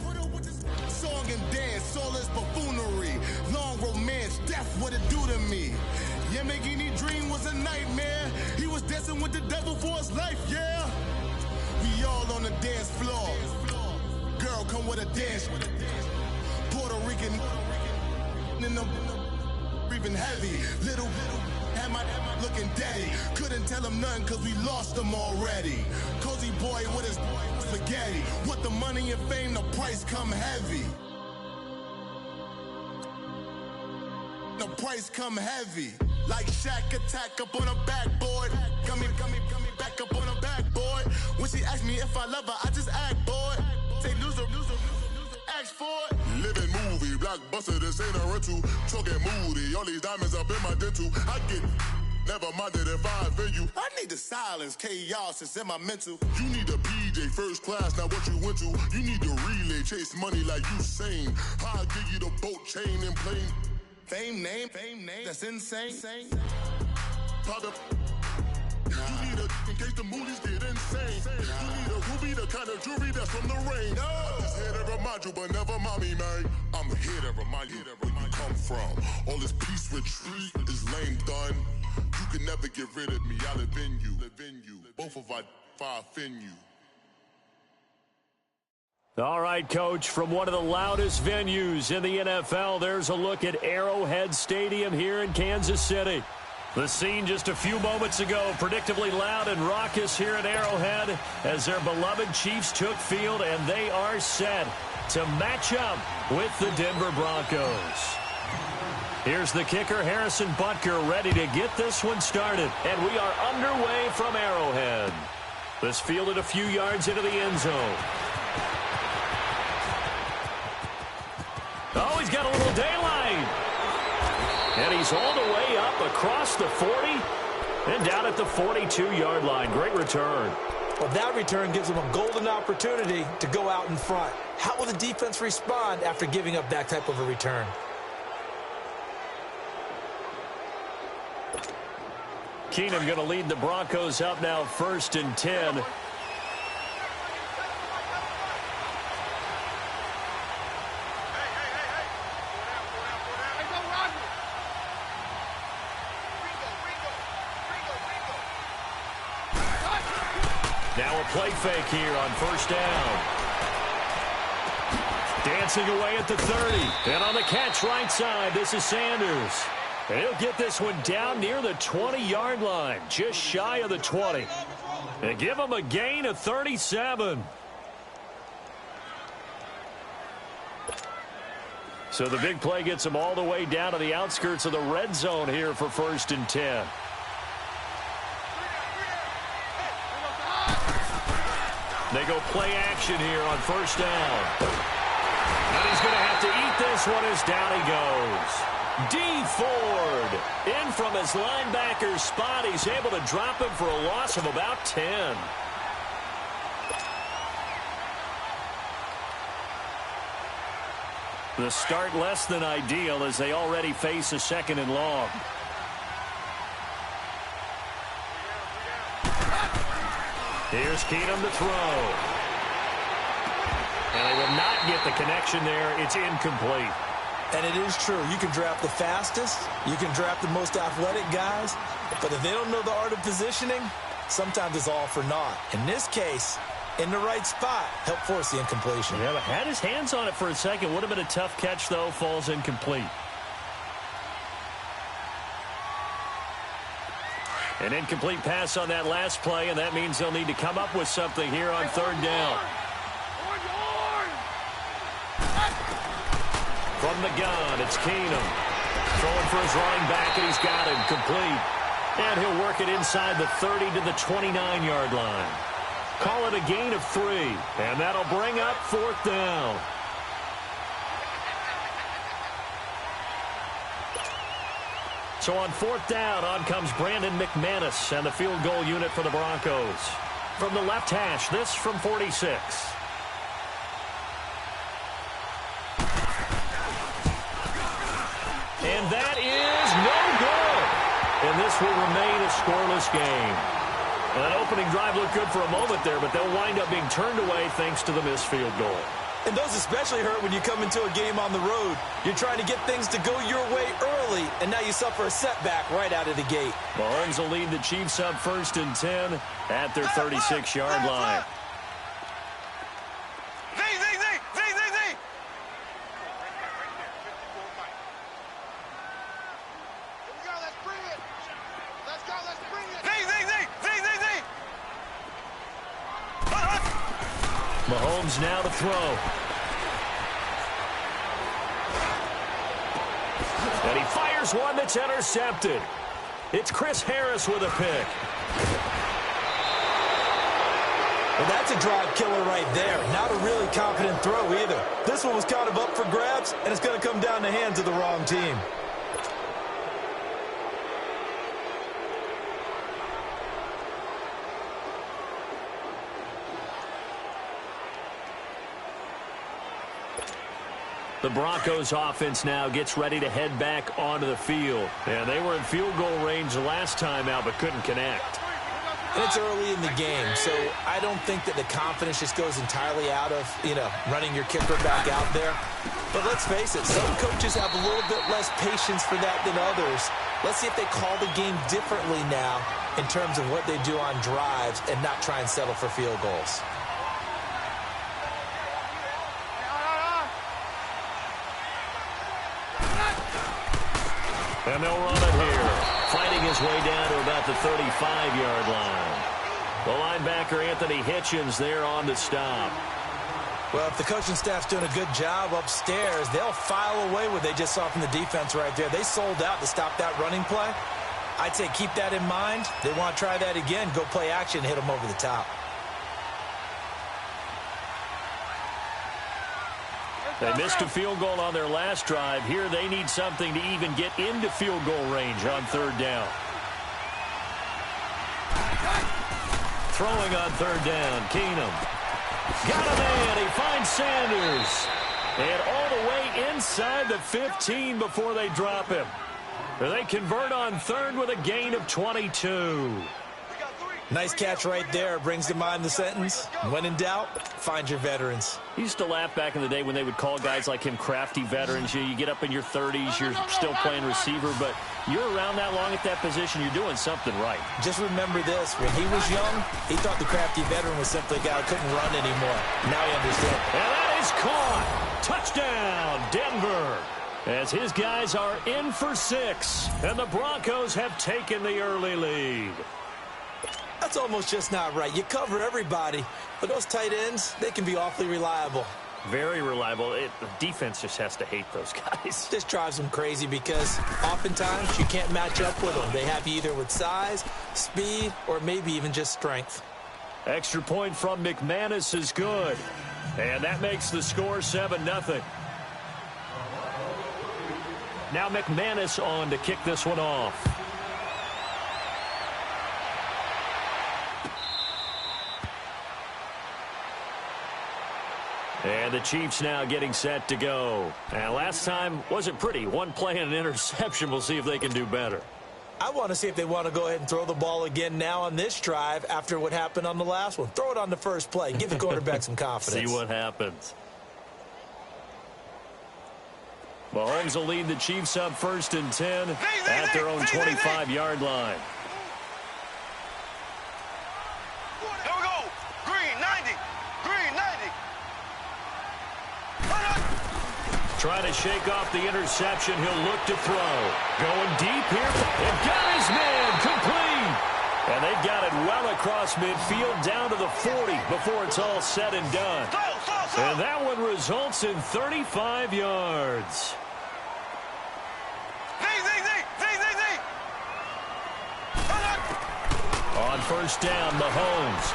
song and dance, soulless buffoonery. Long romance, death, what it do to me? Yamagini dream was a nightmare. He was dancing with the devil for his life, yeah. We all on the dance floor. Girl, come with a dance. Puerto Rican in the breathing heavy. Little had my looking daddy. Couldn't tell him nothing cause we lost him already. Cozy boy with his spaghetti. With the money and fame, the price come heavy. The price come heavy. Like Shaq attack up on a backboard. Coming back up on a backboard. When she asked me if I love her, I just act bored. Say loser, ask for it. Living movie, blockbuster, this ain't a rental. Talking moody, all these diamonds up in my dental. I get never minded if I offend you. I need the silence, chaos is in my mental. You need a PJ first class, not what you went to. You need to relay, chase money like you sane. I'll give you the boat chain and plane. Fame name, that's insane. Father, you need a in case the movies get insane. You need a ruby, the kind of jewelry that's from the rain. I'm just here to remind you, but never mommy, man. I'm here to remind you where you come from. All this peace retreat is lame done. You can never get rid of me. I live in you. Both of our offend you. All right, Coach, from one of the loudest venues in the NFL, there's a look at Arrowhead Stadium here in Kansas City. The scene just a few moments ago, predictably loud and raucous here at Arrowhead as their beloved Chiefs took field, and they are set to match up with the Denver Broncos. Here's the kicker, Harrison Butker, ready to get this one started, and we are underway from Arrowhead. This fielded a few yards into the end zone. Oh, he's got a little daylight. And he's all the way up across the 40 and down at the 42-yard line. Great return. Well, that return gives them a golden opportunity to go out in front. How will the defense respond after giving up that type of a return? Keenum going to lead the Broncos up now 1st and 10. Now a play fake here on 1st down. Dancing away at the 30. And on the catch right side, this is Sanders. And he'll get this one down near the 20-yard line, just shy of the 20. And give him a gain of 37. So the big play gets him all the way down to the outskirts of the red zone here for 1st and 10. They go play action here on 1st down. And he's going to have to eat this one as down he goes. D. Ford in from his linebacker spot. He's able to drop him for a loss of about 10. The start less than ideal as they already face a 2nd and long. Here's Keenum to throw. And they will not get the connection there. It's incomplete. And it is true. You can draft the fastest. You can draft the most athletic guys. But if they don't know the art of positioning, sometimes it's all for naught. In this case, in the right spot, help force the incompletion. Yeah, but had his hands on it for a second. Would have been a tough catch, though. Falls incomplete. An incomplete pass on that last play, and that means they'll need to come up with something here on 3rd down. From the gun, it's Keenum. Throwing for his running back, and he's got him complete. And he'll work it inside the 30 to the 29-yard line. Call it a gain of 3, and that'll bring up 4th down. So on 4th down, on comes Brandon McManus and the field goal unit for the Broncos. From the left hash, this from 46. And that is no good. And this will remain a scoreless game. Well, that opening drive looked good for a moment there, but they'll wind up being turned away thanks to the missed field goal. And those especially hurt when you come into a game on the road. You're trying to get things to go your way early, and now you suffer a setback right out of the gate. Mahomes will lead the Chiefs up 1st and 10 at their 36-yard line. Mahomes now to throw. And he fires one that's intercepted. It's Chris Harris with a pick. Well, that's a drive killer right there. Not a really confident throw either. This one was kind of up for grabs, and it's going to come down the hands of the wrong team. The Broncos offense now gets ready to head back onto the field. And they were in field goal range the last time out, but couldn't connect. And it's early in the game, so I don't think that the confidence just goes entirely out of, running your kicker back out there. But let's face it, some coaches have a little bit less patience for that than others. Let's see if they call the game differently now in terms of what they do on drives and not try and settle for field goals. And they'll run it here. Fighting his way down to about the 35-yard line. The linebacker, Anthony Hitchens, there on the stop. Well, if the coaching staff's doing a good job upstairs, they'll file away what they just saw from the defense right there. They sold out to stop that running play. I'd say keep that in mind. They want to try that again, go play action, hit them over the top. They missed a field goal on their last drive. Here they need something to even get into field goal range on 3rd down. Throwing on 3rd down, Keenum. Got a man, he finds Sanders. And all the way inside the 15 before they drop him. They convert on third with a gain of 22. Nice catch right there. Brings to mind the sentence, when in doubt, find your veterans. He used to laugh back in the day when they would call guys like him crafty veterans. You get up in your 30s, you're still playing receiver, but you're around that long at that position, you're doing something right. Just remember this. When he was young, he thought the crafty veteran was simply a guy who couldn't run anymore. Now he understands. And that is caught. Touchdown, Denver. As his guys are in for 6, and the Broncos have taken the early lead. That's almost just not right. You cover everybody, but those tight ends, they can be awfully reliable. Very reliable. The defense just has to hate those guys. This drives them crazy because oftentimes you can't match up with them. They have you either with size, speed, or maybe even just strength. Extra point from McManus is good. And that makes the score 7-0. Now McManus on to kick this one off. And the Chiefs now getting set to go. And last time wasn't pretty. One play and an interception. We'll see if they can do better. I want to see if they want to go ahead and throw the ball again now on this drive after what happened on the last one. Throw it on the first play. Give the quarterback some confidence. See what happens. Mahomes will lead the Chiefs up 1st and 10 at their own 25-yard line. Here we go. Green, 90. Green, 90. Trying to shake off the interception. He'll look to throw. Going deep here. And got his man complete. And they've got it well across midfield down to the 40 before it's all said and done. And that one results in 35 yards. On 1st down, Mahomes.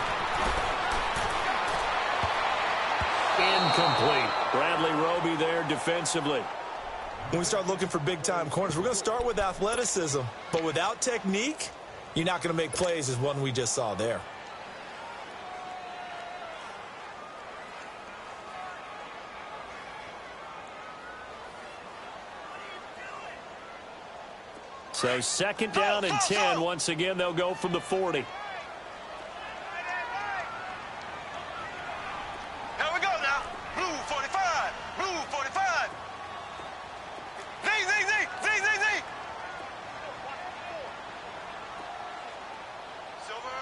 Incomplete. Bradley Roby there defensively. When we start looking for big-time corners, we're going to start with athleticism. But without technique, you're not going to make plays as one we just saw there. So 2nd down and 10. Once again, they'll go from the 40. Here we go now. Blue 45. Blue 45. Z. Silver.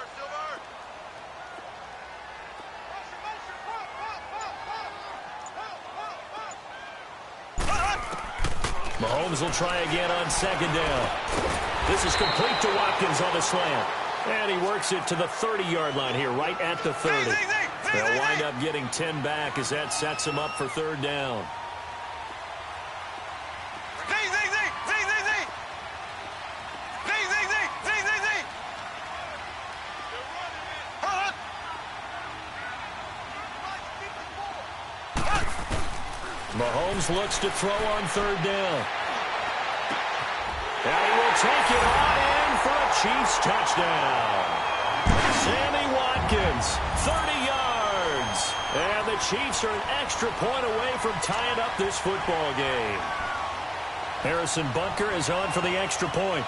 Mahomes will try again on 2nd down. This is complete to Watkins on the slant. And he works it to the 30-yard line here, right at the 30. They'll wind up getting 10 back as that sets them up for 3rd down. Mahomes looks to throw on 3rd down. And he will take it on in for a Chiefs touchdown. Sammy Watkins, 30 yards. And the Chiefs are an extra point away from tying up this football game. Harrison Butker is on for the extra point.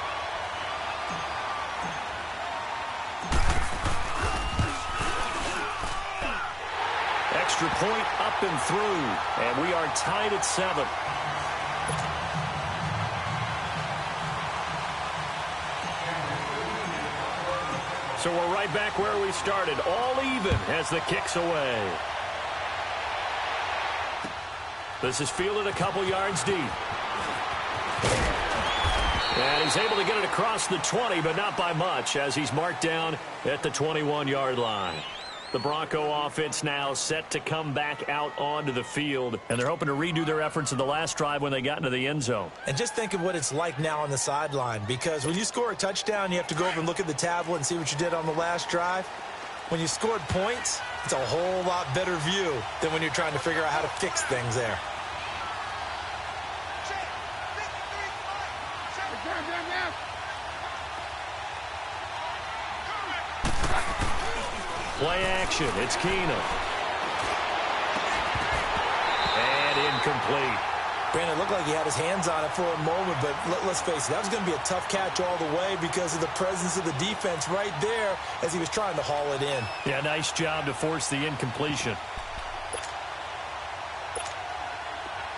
Extra point up and through. And we are tied at 7. So we're right back where we started. All even as the kick's away. This is fielded a couple yards deep. And he's able to get it across the 20, but not by much, as he's marked down at the 21-yard line. The Bronco offense now set to come back out onto the field, and they're hoping to redo their efforts in the last drive when they got into the end zone. And just think of what it's like now on the sideline, because when you score a touchdown, you have to go over and look at the tablet and see what you did on the last drive. When you scored points, it's a whole lot better view than when you're trying to figure out how to fix things there. Play action. It's Keenum. And incomplete. Brandon, it looked like he had his hands on it for a moment, but let's face it, that was going to be a tough catch all the way because of the presence of the defense right there as he was trying to haul it in. Yeah, nice job to force the incompletion.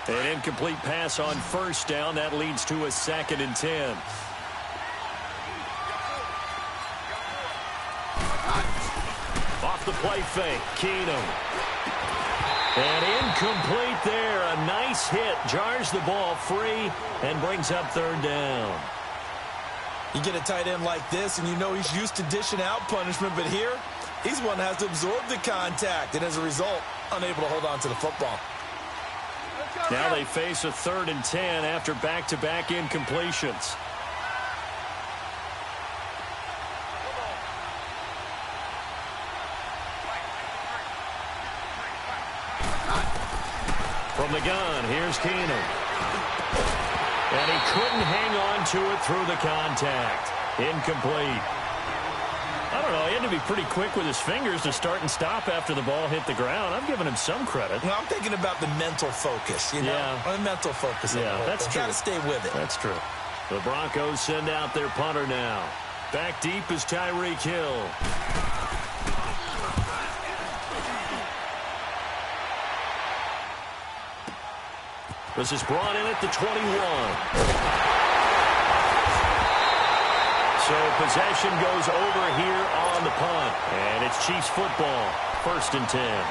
An incomplete pass on first down. That leads to a 2nd and 10. Off the play fake, Keenum. And incomplete there. A nice hit. Jars the ball free and brings up 3rd down. You get a tight end like this, and you know he's used to dishing out punishment, but here, he's one that has to absorb the contact, and as a result, unable to hold on to the football. Now they face a 3rd and 10 after back-to-back incompletions. From the gun, here's Keenum. And he couldn't hang on to it through the contact. Incomplete. I don't know, he had to be pretty quick with his fingers to start and stop after the ball hit the ground. I'm giving him some credit. Well, I'm thinking about the mental focus, you know? Yeah. The mental focus. Yeah, that's true. Got to stay with it. That's true. The Broncos send out their punter now. Back deep is Tyreek Hill. This is brought in at the 21. So possession goes over here on the punt. And it's Chiefs football. 1st and 10.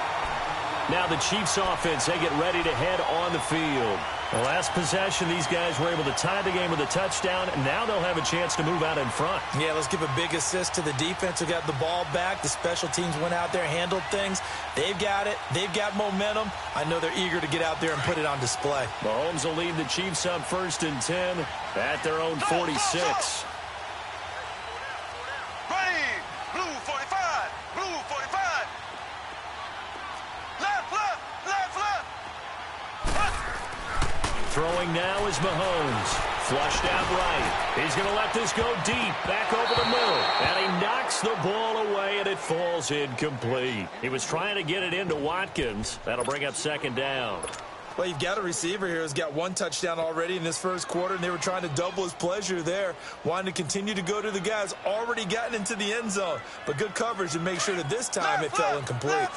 Now the Chiefs offense, they get ready to head on the field. The last possession, these guys were able to tie the game with a touchdown, and now they'll have a chance to move out in front. Yeah, let's give a big assist to the defense who got the ball back. The special teams went out there, handled things. They've got it. They've got momentum. I know they're eager to get out there and put it on display. Mahomes will lead the Chiefs up 1st and 10 at their own 46. Blue 45. Blue 45. Left. Throwing now is Mahomes. Flushed out right. He's going to let this go deep. Back over the middle. And he knocks the ball away, and it falls incomplete. He was trying to get it into Watkins. That'll bring up 2nd down. Well, you've got a receiver here who's got 1 touchdown already in this 1st quarter, and they were trying to double his pleasure there, wanting to continue to go to the guys already gotten into the end zone. But good coverage to make sure that this time it fell incomplete.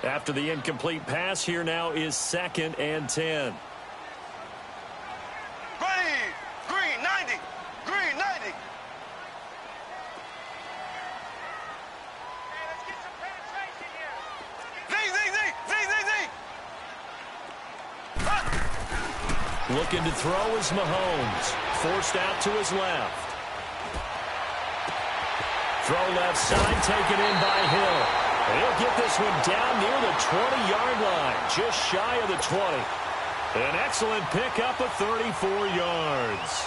After the incomplete pass, here now is 2nd and 10. Green 90. Green 90. Hey, let's get some penetration here. Z. Looking to throw is Mahomes. Forced out to his left. Throw left side, taken in by Hill. And he'll get this one down near the 20-yard line, just shy of the 20. An excellent pickup of 34 yards.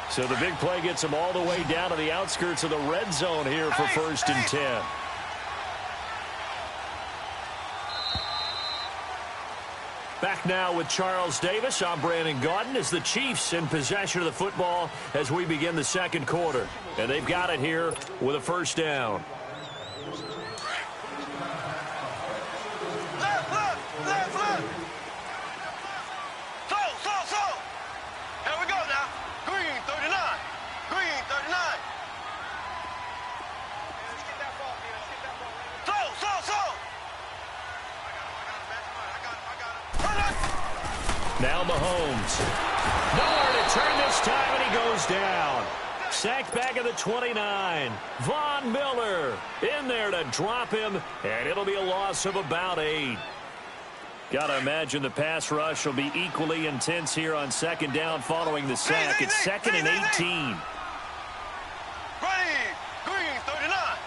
So the big play gets him all the way down to the outskirts of the red zone here for 1st and 10. Back now with Charles Davis. I'm Brandon Gaudin as the Chiefs in possession of the football as we begin the 2nd quarter. And they've got it here with a 1st down. Left. So. Here we go now. Green 39. Green 39. Let's get that ball, man. Let's get that ball. So. I got him. Now Mahomes. Nowhere to turn this time, and he goes down. Sacked back at the 29. Von Miller in there to drop him, and it'll be a loss of about 8. Got to imagine the pass rush will be equally intense here on 2nd down following the sack. It's 2nd and 18. Ready. Green 39.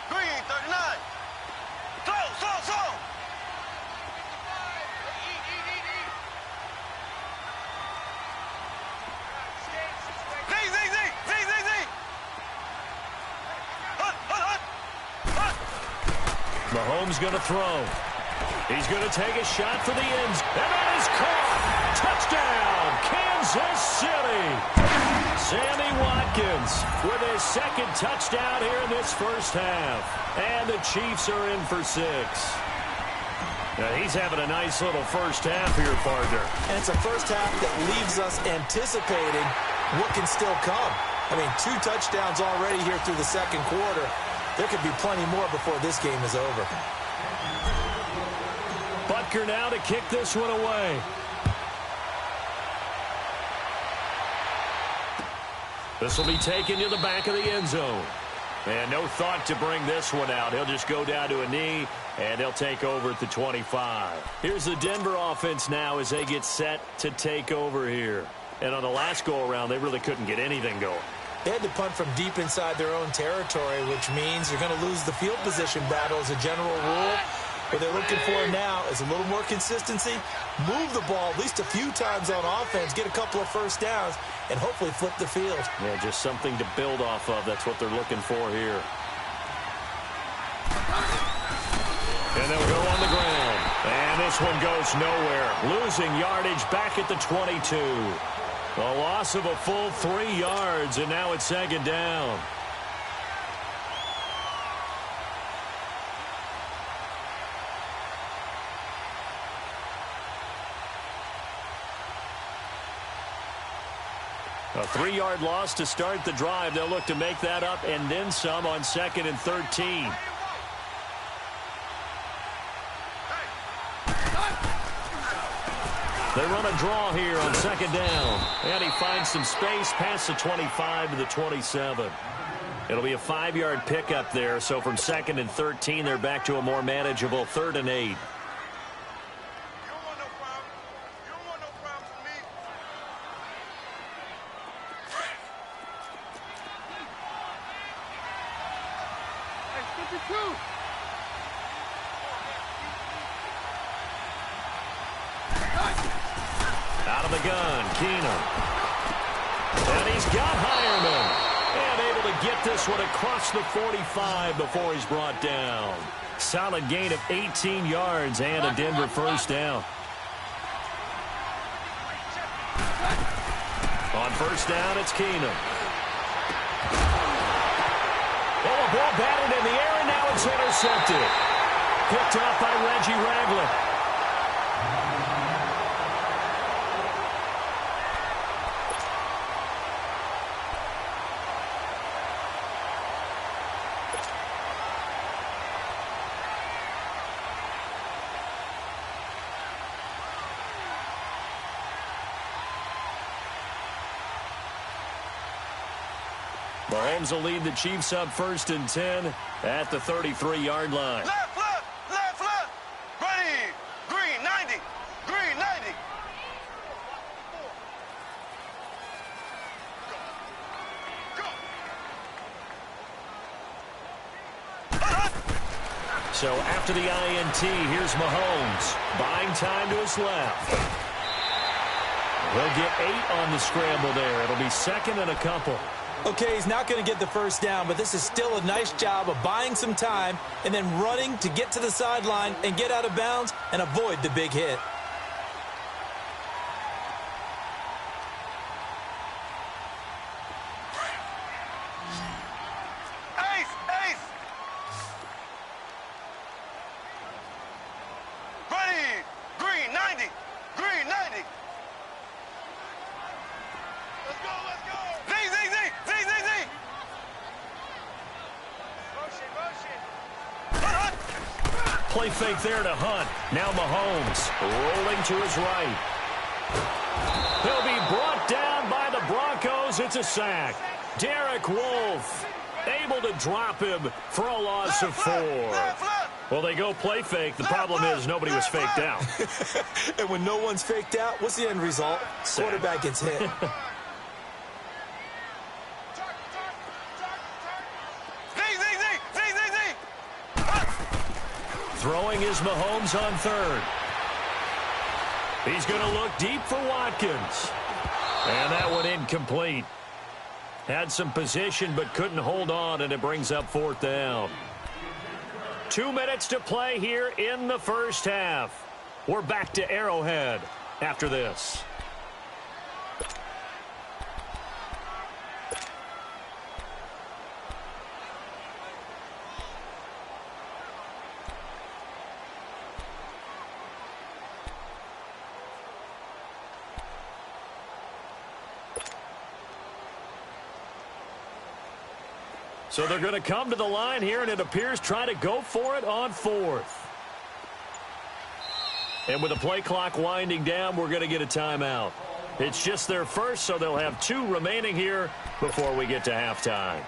Green 39. So. Mahomes going to throw. He's going to take a shot for the ends. And that is caught. Touchdown, Kansas City. Sammy Watkins with his second touchdown here in this first half. And the Chiefs are in for 6. Now, he's having a nice little first half here, partner. And it's a first half that leaves us anticipating what can still come. I mean, 2 touchdowns already here through the second quarter. There could be plenty more before this game is over. Butker now to kick this one away. This will be taken to the back of the end zone. And no thought to bring this one out. He'll just go down to a knee, and they'll take over at the 25. Here's the Denver offense now as they get set to take over here. And on the last go-around, they really couldn't get anything going. They had to punt from deep inside their own territory, which means you're going to lose the field position battle as a general rule. What they're looking for now is a little more consistency, move the ball at least a few times on offense, get a couple of first downs, and hopefully flip the field. Yeah, just something to build off of. That's what they're looking for here. And they'll go on the ground. And this one goes nowhere. Losing yardage back at the 22. A loss of a full 3 yards, and now it's second down. A 3-yard loss to start the drive. They'll look to make that up and then some on 2nd and 13. They run a draw here on 2nd down. And he finds some space past the 25 to the 27. It'll be a 5-yard pickup there. So from 2nd and 13, they're back to a more manageable 3rd and 8. Out of the gun, Keenum. And he's got Hireman. And able to get this one across the 45 before he's brought down. Solid gain of 18 yards and a Denver first down. On first down, it's Keenum. Oh, a ball batted in the air, and now it's intercepted. Picked off by Reggie Ragland. Mahomes will lead the Chiefs up 1st and 10 at the 33-yard line. Left, left, left, left. Ready. Green, 90. Green, 90. Go. So after the INT, here's Mahomes. Buying time to his left. He'll get 8 on the scramble there. It'll be 2nd and a couple. Okay, he's not going to get the first down, but this is still a nice job of buying some time and then running to get to the sideline and get out of bounds and avoid the big hit. Ace, ace. Ready. Green, 90. Green, 90. Let's go, let's go. Z, Z, Z, Z, Z, Z. Motion, motion. Play fake there to Hunt. Now Mahomes rolling to his right. He'll be brought down by the Broncos. It's a sack. Derek Wolfe able to drop him for a loss of 4. Well, they go play fake. The problem is nobody was faked out. And when no one's faked out, what's the end result? Quarterback gets hit. Throwing is Mahomes on 3rd. He's going to look deep for Watkins. And that one incomplete. Had some position but couldn't hold on, and it brings up 4th down. 2 minutes to play here in the first half. We're back to Arrowhead after this. So they're going to come to the line here, and it appears try to go for it on 4th. And with the play clock winding down, we're going to get a timeout. It's just their first, so they'll have 2 remaining here before we get to halftime.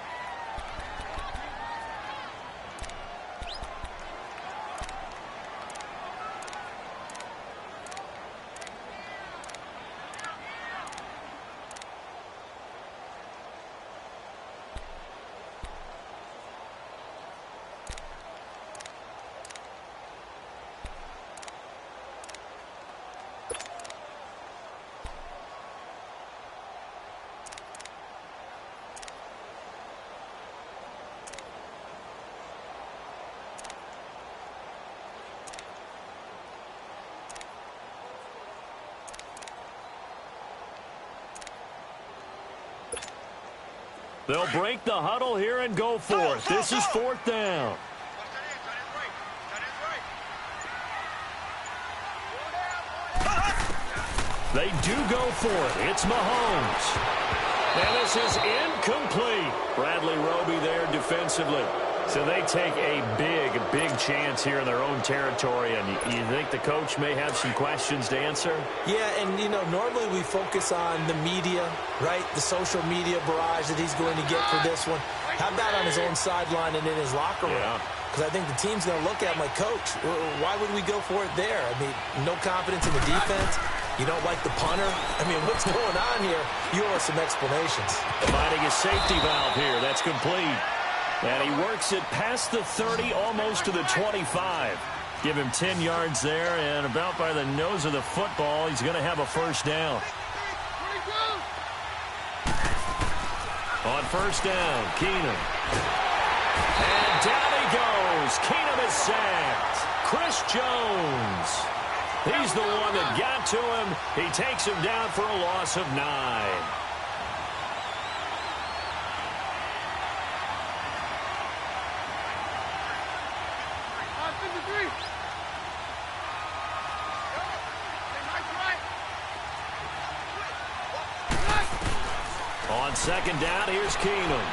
They'll break the huddle here and go for it. This is 4th down. They do go for it. It's Mahomes. And this is incomplete. Bradley Roby there defensively. So they take a big chance here in their own territory. And you think the coach may have some questions to answer? Yeah, and, you know, normally we focus on the media, right? The social media barrage that he's going to get for this one. How about on his own sideline and in his locker room? Because I think the team's going to look at him like, Coach, why would we go for it there? I mean, no confidence in the defense. You don't like the punter? I mean, what's going on here? You owe us some explanations. Finding a safety valve here. That's complete. And he works it past the 30, almost to the 25. Give him 10 yards there, and about by the nose of the football, he's going to have a first down. On first down, Keenum. And down he goes. Keenum is sacked. Chris Jones. He's the one that got to him. He takes him down for a loss of 9. On second down, here's Keenum.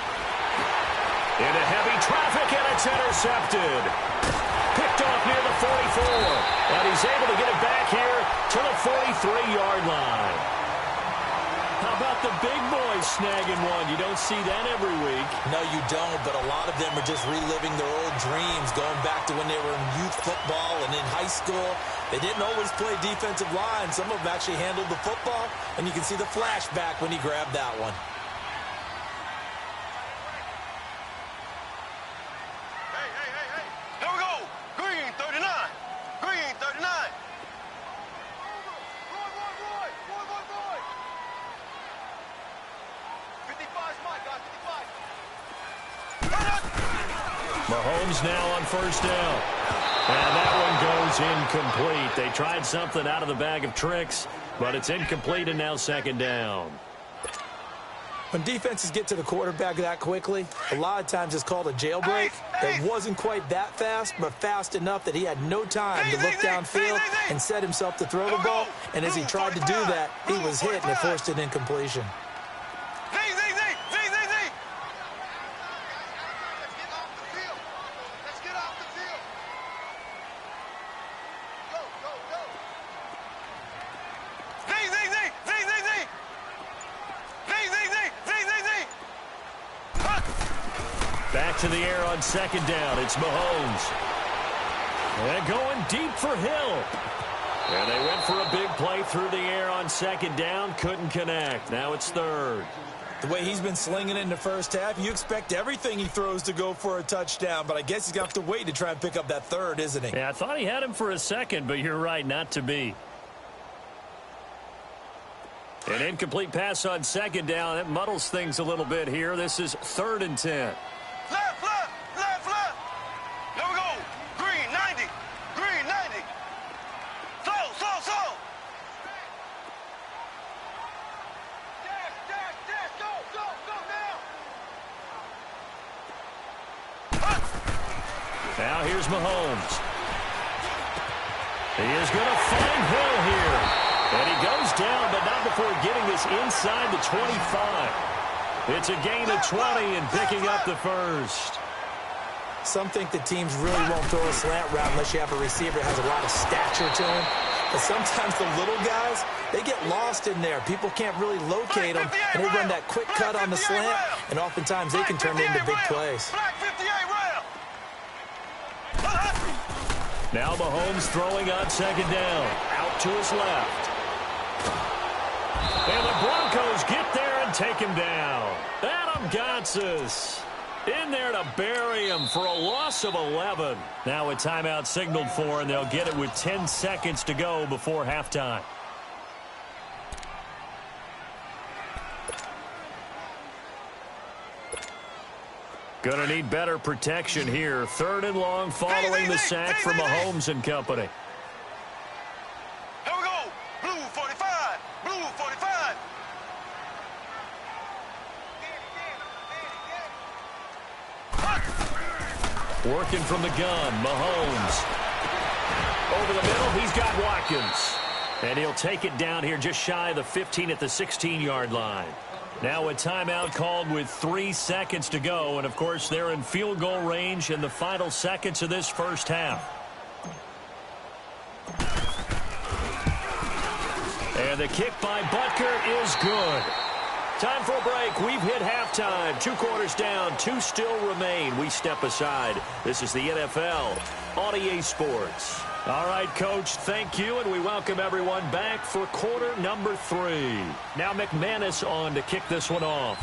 Into heavy traffic, and it's intercepted. Picked off near the 44. And he's able to get it back here to the 43-yard line. How about the big boys snagging one? You don't see that every week. No, you don't, but a lot of them are just reliving their old dreams, going back to when they were in youth football and in high school. They didn't always play defensive line. Some of them actually handled the football, and you can see the flashback when he grabbed that one. Mahomes now on first down. And that one goes incomplete. They tried something out of the bag of tricks, but it's incomplete and now second down. When defenses get to the quarterback that quickly, a lot of times it's called a jailbreak. It wasn't quite that fast, but fast enough that he had no time to look downfield and set himself to throw the ball. And as he tried to do that, he was hit and it forced an incompletion. Back to the air on second down. It's Mahomes. And going deep for Hill. And they went for a big play through the air on second down. Couldn't connect. Now it's third. The way he's been slinging it in the first half, you expect everything he throws to go for a touchdown. But I guess he's going to have to wait to try and pick up that third, isn't he? Yeah, I thought he had him for a second, but you're right, not to be. An incomplete pass on second down. That muddles things a little bit here. This is 3rd and 10. Left, left, left, left. Here we go. Green, 90. Green, 90. Slow. Dash, go now. Now here's Mahomes. He is going to find Hill here. And he goes down, but not before getting this inside the 25. It's a gain of 20 and picking up the first. Some think the teams really won't throw a slant route unless you have a receiver that has a lot of stature to him. But sometimes the little guys, they get lost in there. People can't really locate them, and they run that quick cut on the slant, and oftentimes they can turn into big plays. Now Mahomes throwing on second down. Out to his left. And the Broncos get there and take him down. Adam Gotsis in there to bury him for a loss of 11. Now a timeout signaled for, and they'll get it with 10 seconds to go before halftime. Gonna need better protection here. 3rd and long following the sack from Mahomes and company. Here we go. Blue 45. Blue 45. Working from the gun, Mahomes. Over the middle, he's got Watkins. And he'll take it down here just shy of the 15 at the 16-yard line. Now a timeout called with 3 seconds to go. And, of course, they're in field goal range in the final seconds of this first half. And the kick by Butker is good. Time for a break. We've hit halftime. 2 quarters down. 2 still remain. We step aside. This is the NFL on EA Sports. All right, Coach, thank you, and we welcome everyone back for quarter number 3. Now McManus on to kick this one off.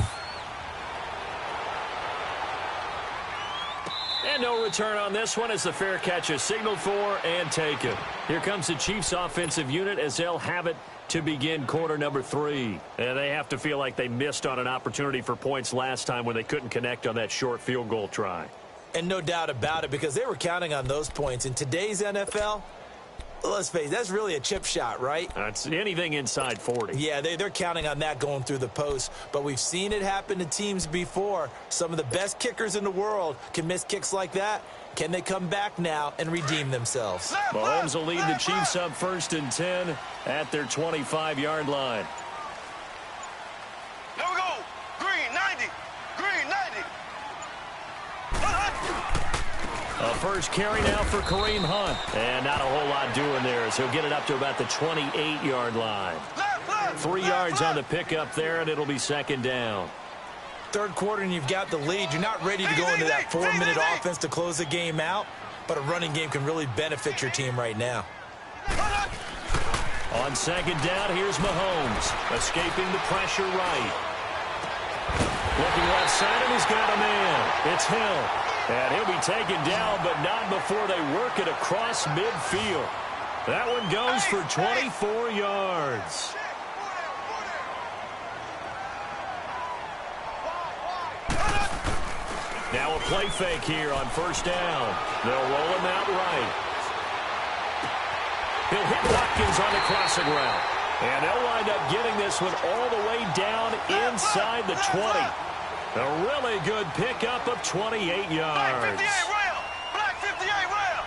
And no return on this one as the fair catch is signaled for and taken. Here comes the Chiefs offensive unit as they'll have it to begin quarter number 3. And they have to feel like they missed on an opportunity for points last time when they couldn't connect on that short field goal try. And no doubt about it, because they were counting on those points. In today's NFL, let's face it, that's really a chip shot, right? That's anything inside 40. Yeah, they're counting on that going through the post. But we've seen it happen to teams before. Some of the best kickers in the world can miss kicks like that. Can they come back now and redeem themselves? Mahomes will lead the Chiefs up 1st and 10 at their 25-yard line. There we go. Green 90. Green 90. A first carry now for Kareem Hunt. And not a whole lot doing there as he'll get it up to about the 28-yard line. 3 yards on the pickup there, and it'll be 2nd down. 3rd quarter and you've got the lead. You're not ready to go into that 4-minute offense to close the game out, but a running game can really benefit your team right now. On 2nd down, here's Mahomes, escaping the pressure right. Looking left side, and he's got a man. It's Hill. And he'll be taken down, but not before they work it across midfield. That one goes for 24 yards. Now a play fake here on 1st down. They'll roll him out right. He'll hit Watkins on the crossing route. And they'll wind up getting this one all the way down inside the 20. A really good pickup of 28 yards. Black 58 rail. Black 58 rail.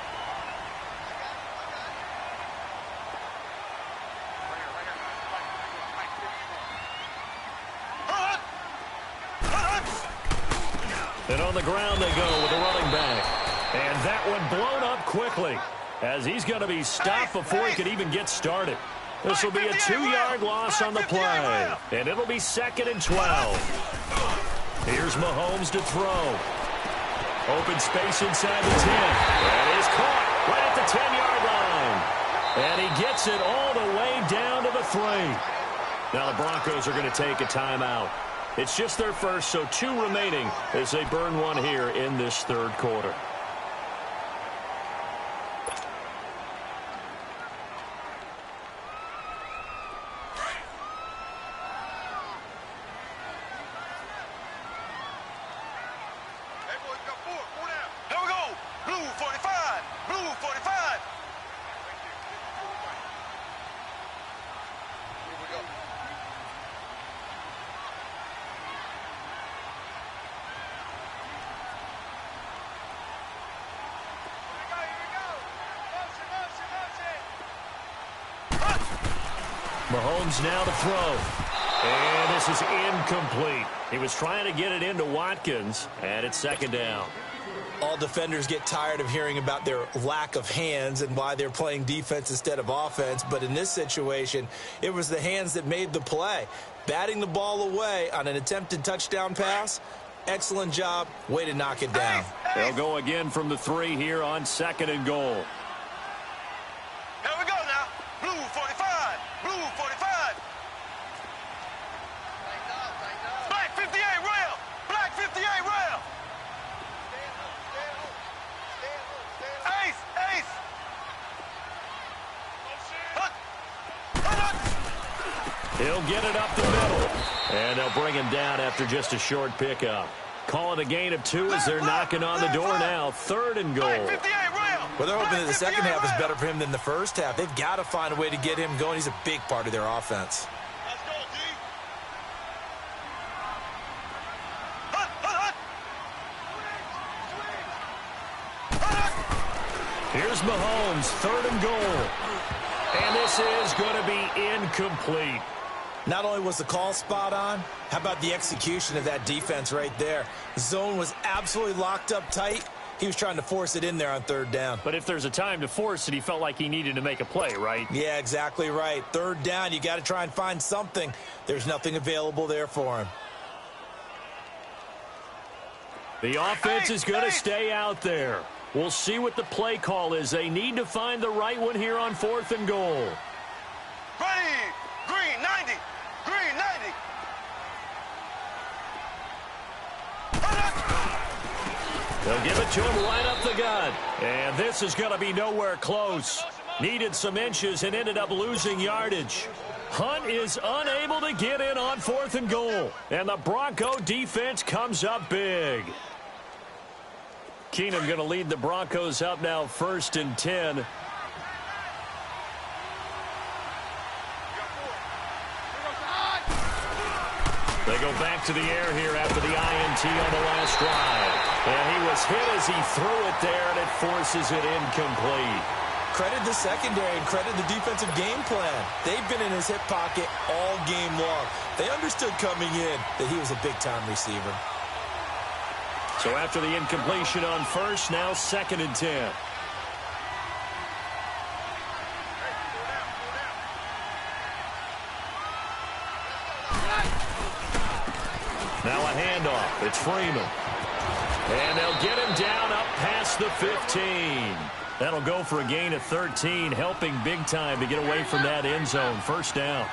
And on the ground they go with a running back. And that one blown up quickly as he's going to be stopped before he could even get started. This will be a 2-yard loss on the play. And it'll be 2nd and 12. Here's Mahomes to throw. Open space inside the 10. And he's caught right at the 10-yard line. And he gets it all the way down to the 3. Now the Broncos are going to take a timeout. It's just their first, so 2 remaining as they burn one here in this 3rd quarter. Here we go. Blue 45. Blue 45. Here we go. Mahomes now to throw. And this is incomplete. He was trying to get it into Watkins, and it's second down. All defenders get tired of hearing about their lack of hands and why they're playing defense instead of offense. But in this situation, it was the hands that made the play. Batting the ball away on an attempted touchdown pass, excellent job. Way to knock it down. They'll go again from the 3 here on second and goal. Here we go now. Blue 45. Blue 45. Black 58 rail. Black 58 rail. Ace. Ace. He'll get it up the middle. And they'll bring him down after just a short pickup. Calling a gain of 2 as they're knocking on the door now. Third and goal. Well, they're hoping that the second half is better for him than the first half. They've got to find a way to get him going. He's a big part of their offense. Let's go, D. Here's Mahomes, third and goal. And this is going to be incomplete. Not only was the call spot on, how about the execution of that defense right there? The zone was absolutely locked up tight. He was trying to force it in there on third down. But if there's a time to force it, he felt like he needed to make a play, right? Yeah, exactly right. Third down, you got to try and find something. There's nothing available there for him. The offense is going to stay out there. We'll see what the play call is. They need to find the right one here on fourth and goal. Ready. Green 90. Green 90. They'll give it to him right up the gut. And this is going to be nowhere close. Needed some inches and ended up losing yardage. Hunt is unable to get in on fourth and goal. And the Bronco defense comes up big. Keenum going to lead the Broncos up now first and 10. They go back to the air here after the INT on the last drive. And he was hit as he threw it there, and it forces it incomplete. Credit the secondary and credit the defensive game plan. They've been in his hip pocket all game long. They understood coming in that he was a big-time receiver. So after the incompletion on first, now second and 10. Now a handoff. It's Freeman. And they'll get him down up past the 15. That'll go for a gain of 13, helping big time to get away from that end zone. First down.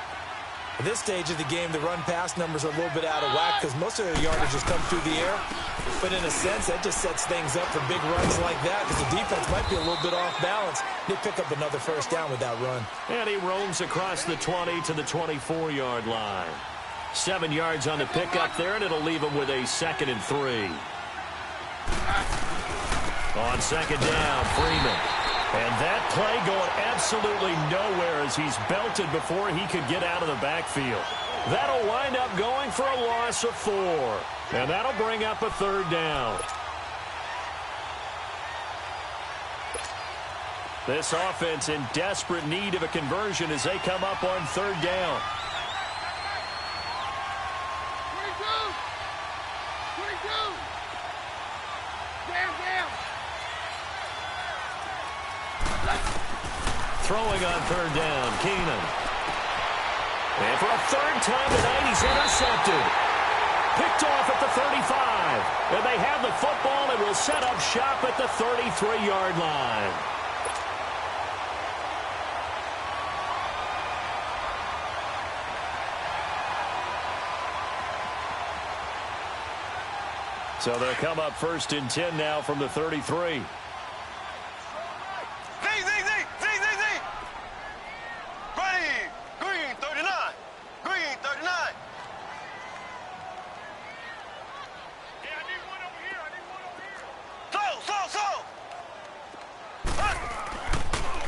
At this stage of the game, the run-pass numbers are a little bit out of whack because most of their yardage has come through the air. But in a sense, that just sets things up for big runs like that because the defense might be a little bit off balance. They pick up another first down with that run. And he roams across the 20 to the 24-yard line. 7 yards on the pickup there, and it'll leave him with a second and 3. On second down, Freeman. And that play going absolutely nowhere as he's belted before he could get out of the backfield. That'll wind up going for a loss of 4. And that'll bring up a third down. This offense in desperate need of a conversion as they come up on third down. Throwing on third down, Keenum. And for a third time tonight, he's intercepted. Picked off at the 35. And they have the football and will set up shop at the 33-yard line. So they'll come up first and 10 now from the 33.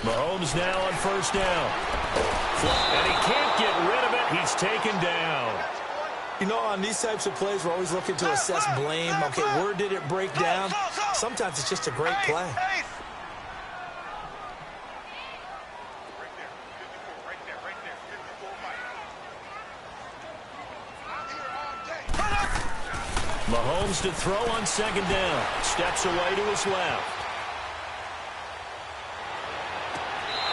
Mahomes now on first down. And he can't get rid of it. He's taken down. You know, on these types of plays, we're always looking to assess blame. Okay, where did it break down? Sometimes it's just a great play. Mahomes to throw on second down. Steps away to his left.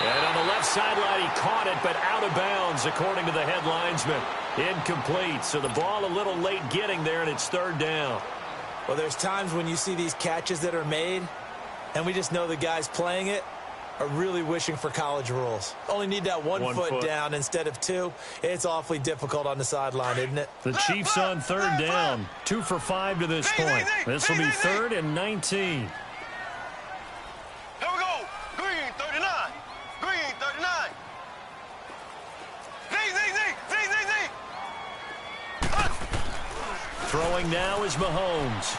And on the left sideline, he caught it, but out of bounds, according to the head linesman. Incomplete, so the ball a little late getting there, and it's third down. Well, there's times when you see these catches that are made, and we just know the guys playing it are really wishing for college rules. Only need that one foot down instead of two. It's awfully difficult on the sideline, isn't it? The Chiefs on third down. 2 for 5 to this point. This will be 3rd and 19. Here we go. Green, 39. Green, 39. Throwing now is Mahomes.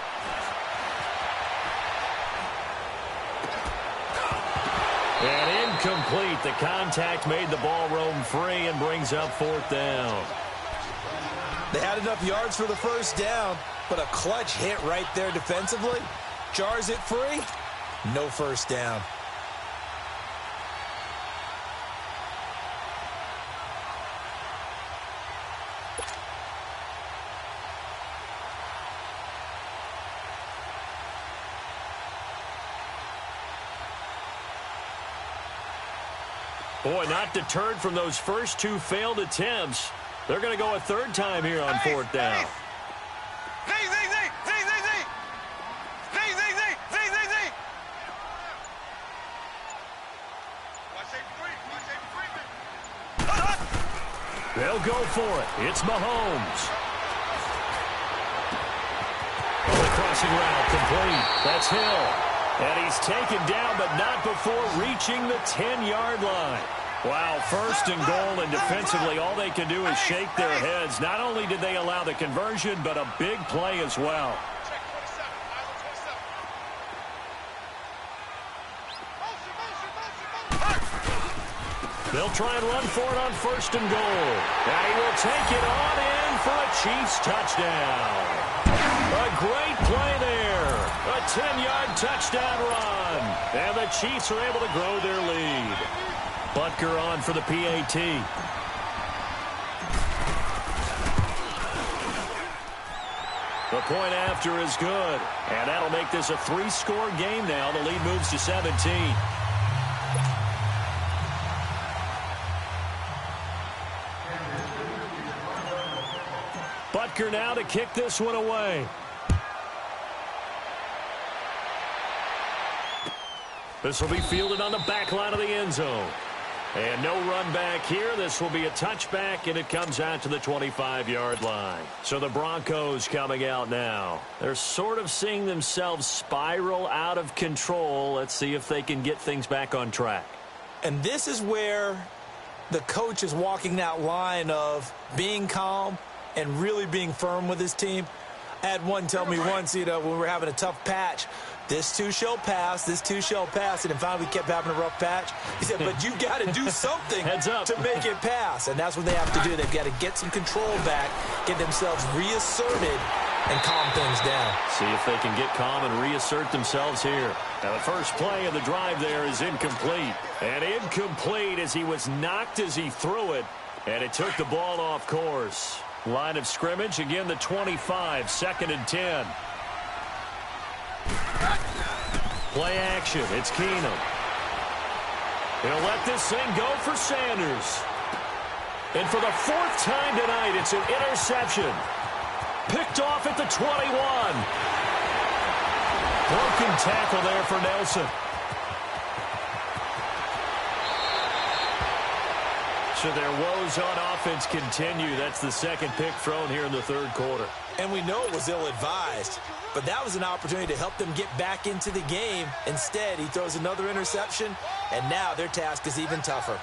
And incomplete. The contact made the ball roam free and brings up 4th down. They had enough yards for the first down, but a clutch hit right there defensively. Jars it free. No first down. Boy, not deterred from those first 2 failed attempts. They're going to go a 3rd time here on 4th down. They'll go for it. It's Mahomes. Oh, the crossing route complete. That's Hill. And he's taken down, but not before reaching the 10-yard line. Wow, 1st and goal, and defensively all they can do is shake their heads. Not only did they allow the conversion, but a big play as well. They'll try and run for it on 1st and goal. And he will take it on in for a Chiefs touchdown. A great play there. A 10-yard touchdown run. And the Chiefs are able to grow their lead. Butker on for the PAT. The point after is good. And that'll make this a 3-score game now. The lead moves to 17. Butker now to kick this one away. This will be fielded on the back line of the end zone. And no run back here. This will be a touchback, and it comes out to the 25-yard line. So the Broncos coming out now. They're sort of seeing themselves spiral out of control. Let's see if they can get things back on track. And this is where the coach is walking that line of being calm and really being firm with his team. I had one tell me once, when we were having a tough patch, this too shall pass, this too shall pass. And then finally we kept having a rough patch. He said, but you got to do something to make it pass. And that's what they have to do. They've got to get some control back, get themselves reasserted, and calm things down. See if they can get calm and reassert themselves here. Now the first play of the drive there is incomplete. And incomplete as he was knocked as he threw it. And it took the ball off course. Line of scrimmage, again the 25, 2nd and 10. Play action, it's Keenum. He'll let this thing go for Sanders. And for the 4th time tonight, it's an interception. Picked off at the 21. Broken tackle there for Nelson. So their woes on offense continue. That's the 2nd pick thrown here in the 3rd quarter. And we know it was ill-advised, but that was an opportunity to help them get back into the game. Instead, he throws another interception, and now their task is even tougher.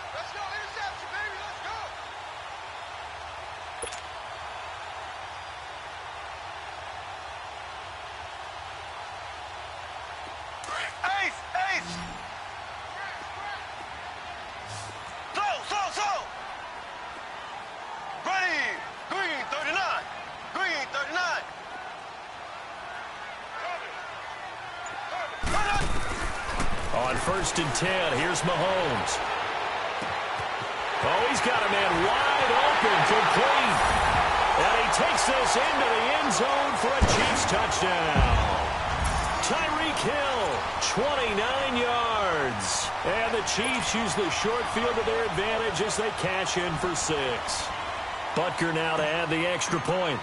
On 1st and 10, here's Mahomes. Oh, he's got a man wide open, complete. And he takes takes this into the end zone for a Chiefs touchdown. Tyreek Hill, 29 yards. And the Chiefs use the short field to their advantage as they cash in for 6. Butker now to add the extra point.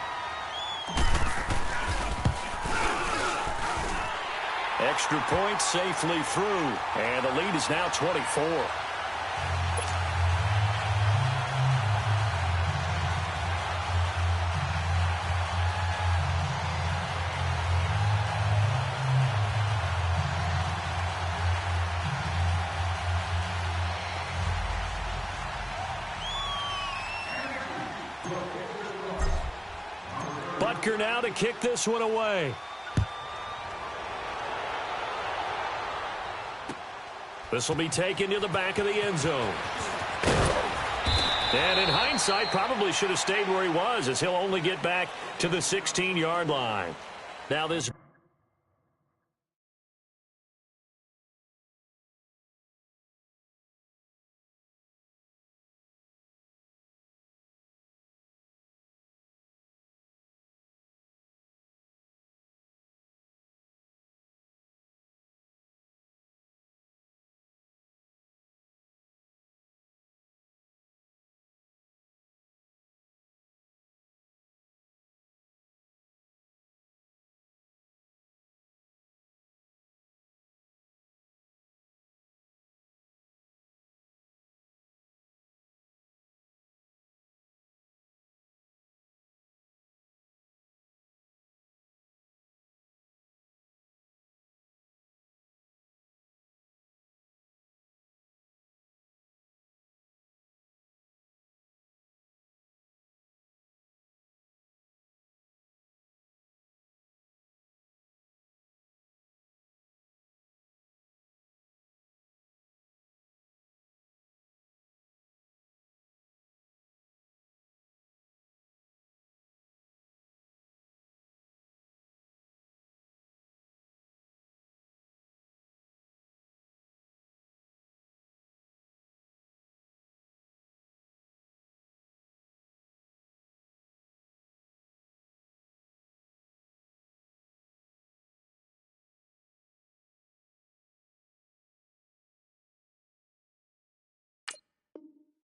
Extra point safely through. And the lead is now 24. Butker now to kick this one away. This will be taken to the back of the end zone. And in hindsight, probably should have stayed where he was, as he'll only get back to the 16-yard line. Now this...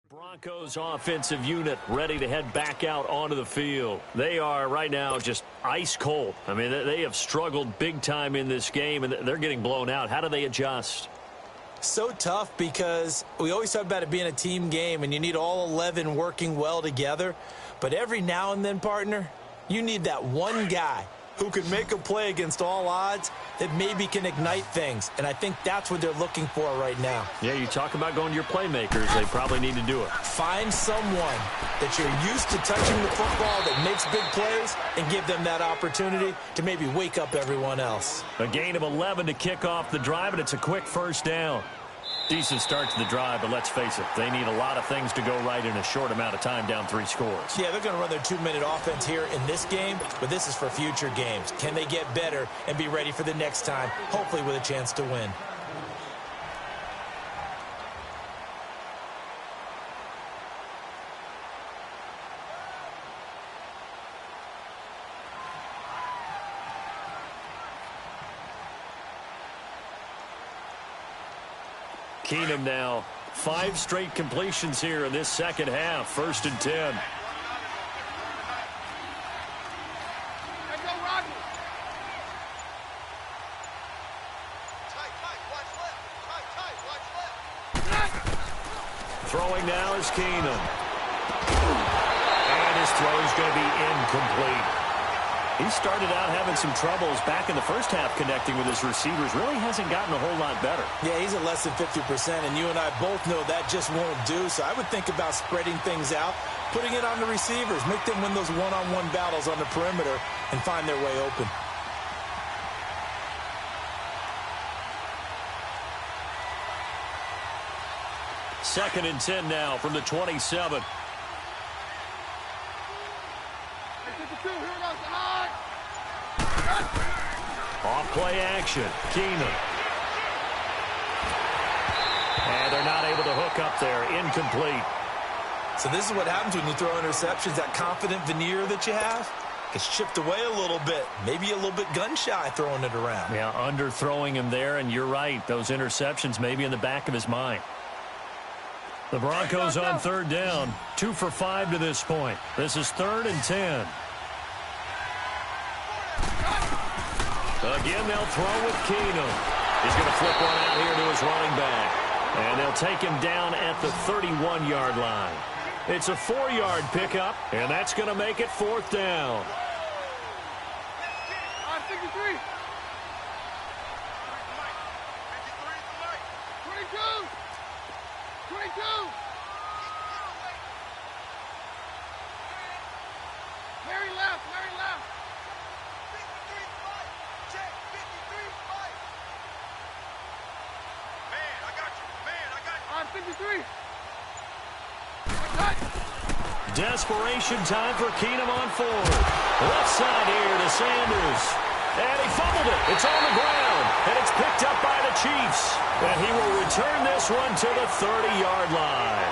Broncos offensive unit ready to head back out onto the field. They are right now just ice cold. I mean, they have struggled big time in this game, and they're getting blown out. How do they adjust? So tough, because we always talk about it being a team game, and you need all 11 working well together. But every now and then, partner, you need that one guy who can make a play against all odds that maybe can ignite things. And I think that's what they're looking for right now. Yeah, you talk about going to your playmakers. They probably need to do it. Find someone that you're used to touching the football that makes big plays and give them that opportunity to maybe wake up everyone else. A gain of 11 to kick off the drive, and it's a quick first down. Decent start to the drive, but let's face it, they need a lot of things to go right in a short amount of time, down 3 scores. Yeah, they're going to run their 2-minute offense here in this game, but this is for future games. Can they get better and be ready for the next time, hopefully with a chance to win? Keenum now, 5 straight completions here in this second half. 1st and 10. Throwing now is Keenum. And his throw is going to be incomplete. He started out having some troubles back in the first half connecting with his receivers. Really hasn't gotten a whole lot better. Yeah, he's at less than 50%, and you and I both know that just won't do. So I would think about spreading things out, putting it on the receivers, make them win those one-on-one battles on the perimeter and find their way open. Second and 10 now from the 27. Off play action. Keenum. And they're not able to hook up there. Incomplete. So this is what happens when you throw interceptions. That confident veneer that you have gets chipped away a little bit. Maybe a little bit gun-shy throwing it around. Yeah, underthrowing him there, and you're right. Those interceptions may be in the back of his mind. The Broncos on third down. 2 for 5 to this point. This is 3rd and 10. Again, they'll throw with Keenum. He's going to flip one out here to his running back. And they'll take him down at the 31-yard line. It's a 4-yard pickup, and that's going to make it 4th down. 53. 22. Larry left. 53, check, 53, Man, I got you. 53. Desperation time for Keenum on 4. Left side here to Sanders. And he fumbled it. It's on the ground. And it's picked up by the Chiefs. And he will return this one to the 30-yard line.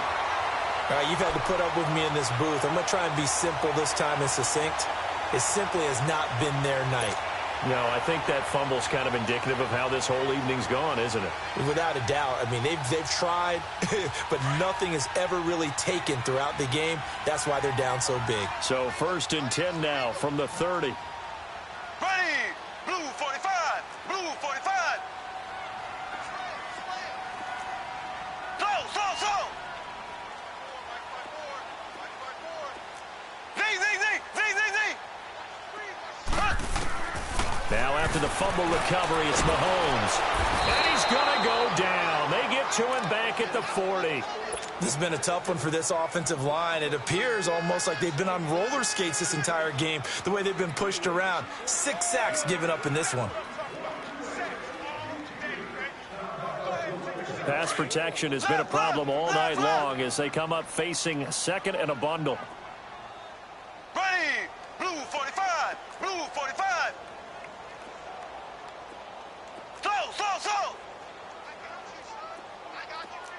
All right, you've had to put up with me in this booth. I'm going to try and be simple this time and succinct. It simply has not been their night. No, I think that fumble's kind of indicative of how this whole evening's gone, isn't it? Without a doubt. I mean, they've tried, but nothing has ever really taken throughout the game. That's why they're down so big. So 1st and 10 now from the 30. Ready, blue 45, blue 45. Slow. Now after the fumble recovery, it's Mahomes. And he's going to go down. They get to him back at the 40. This has been a tough one for this offensive line. It appears almost like they've been on roller skates this entire game, the way they've been pushed around. 6 sacks given up in this one. Pass protection has been a problem all night long as they come up facing 2nd and a bundle. Ready, blue 45, blue 45. Slow.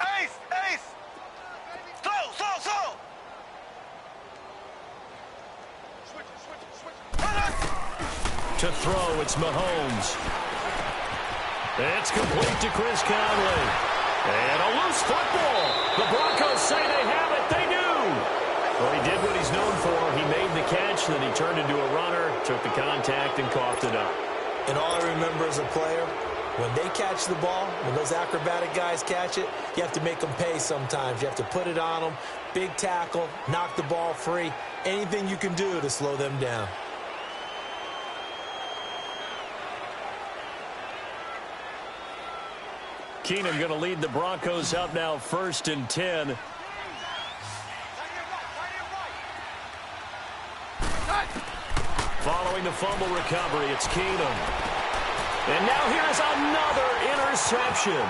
Ace. Slow. Switch. To throw, it's Mahomes. It's complete to Chris Conley. And a loose football. The Broncos say they have it. They do. Well, he did what he's known for. He made the catch, then he turned into a runner, took the contact, and coughed it up. And all I remember as a player, when they catch the ball, when those acrobatic guys catch it, you have to make them pay sometimes. You have to put it on them, big tackle, knock the ball free, anything you can do to slow them down. Keenum going to lead the Broncos up now 1st and 10. Following the fumble recovery, it's Keenum. And now here's another interception.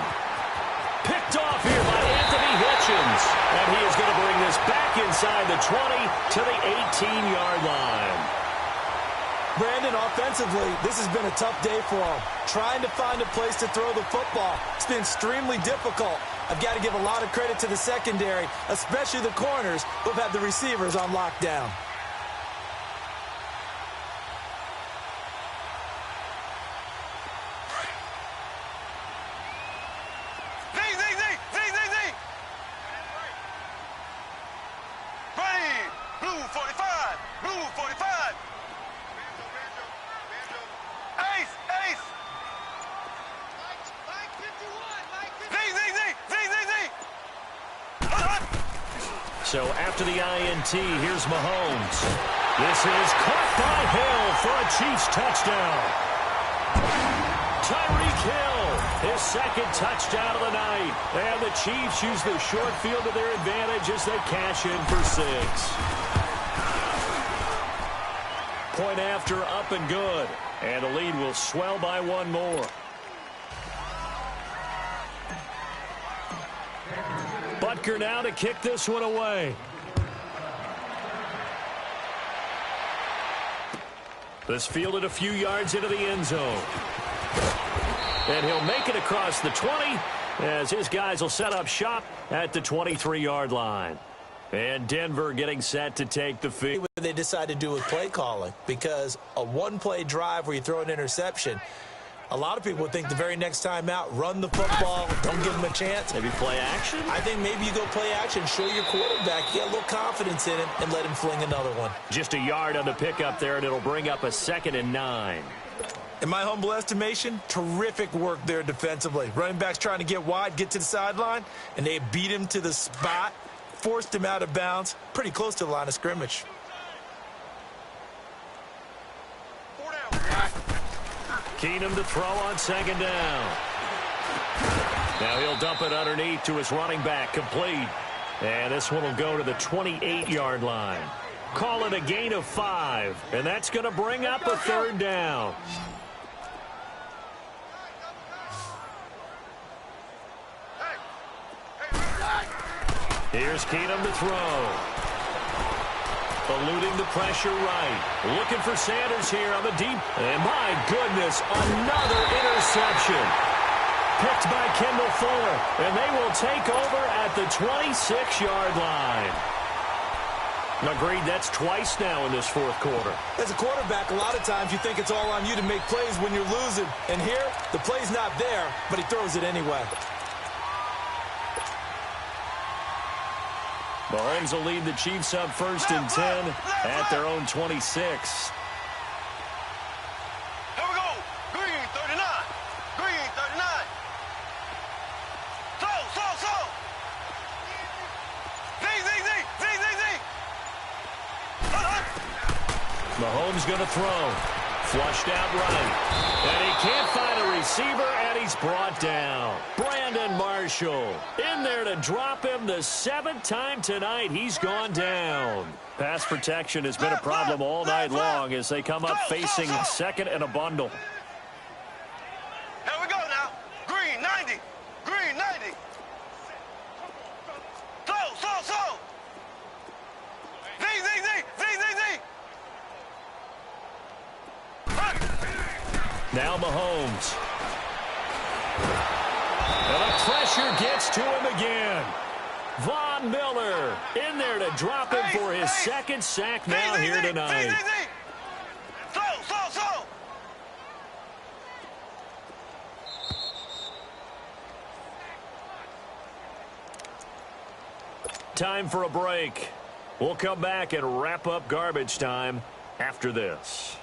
Picked off here by Anthony Hitchens. And he is going to bring this back inside the 20 to the 18-yard line. Brandon, offensively, this has been a tough day for them. Trying to find a place to throw the football. It's been extremely difficult. I've got to give a lot of credit to the secondary, especially the corners who have had the receivers on lockdown. Ready, blue 45, blue 45. Ace. Mike 51, So after the INT, here's Mahomes. This is caught by Hill for a Chiefs touchdown. Tyreek Hill, his 2nd touchdown of the night. And the Chiefs use the short field to their advantage as they cash in for 6. Point after, up and good. And the lead will swell by 1 more. Butker now to kick this one away. This fielded a few yards into the end zone. And he'll make it across the 20 as his guys will set up shop at the 23-yard line. And Denver getting set to take the field. What they decide to do with play calling, because a one-play drive where you throw an interception, a lot of people would think the very next time out, run the football, don't give him a chance. Maybe play action? I think maybe you go play action, show your quarterback, get a little confidence in him, and let him fling another one. Just a yard on the pickup there, and it'll bring up a 2nd and 9. In my humble estimation, terrific work there defensively. Running backs trying to get wide, get to the sideline, and they beat him to the spot, forced him out of bounds, pretty close to the line of scrimmage. Keenum to throw on 2nd down. Now he'll dump it underneath to his running back, complete. And this one will go to the 28-yard line. Call it a gain of 5, and that's going to bring up a 3rd down. Here's Keenum to throw. Eluding the pressure right. Looking for Sanders here on the deep. And my goodness, another interception. Picked by Kendall Fuller. And they will take over at the 26-yard line. Agreed, that's twice now in this 4th quarter. As a quarterback, a lot of times you think it's all on you to make plays when you're losing. And here, the play's not there, but he throws it anyway. Mahomes will lead the Chiefs up 1st and 10 at their own 26. Here we go. Green 39. Green 39. So. Z. Mahomes going to throw. Flushed out right. And he can't find a receiver, and he's brought down. Brandon Marshall in there to drop him the 7th time tonight. He's gone down. Pass protection has been a problem all night long as they come up facing 2nd and a bundle. Here we go now. Green 90. Green 90. So. Z. Now Mahomes. And the pressure gets to him again. Von Miller in there to drop him for his 2nd sack now here tonight. So. Time for a break. We'll come back and wrap up garbage time after this.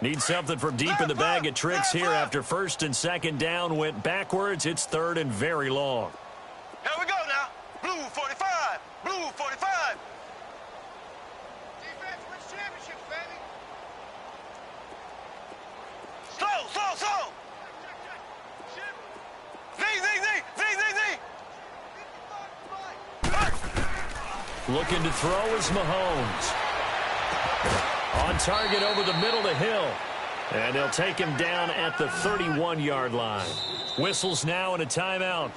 Need something from deep in the bag of tricks here after 1st and 2nd down went backwards. It's 3rd and very long. Here we go now. Blue 45. Blue 45. Defense wins championships, baby. So. Z. Looking to throw is Mahomes. On target over the middle to Hill. And they'll take him down at the 31-yard line. Whistles now and a timeout.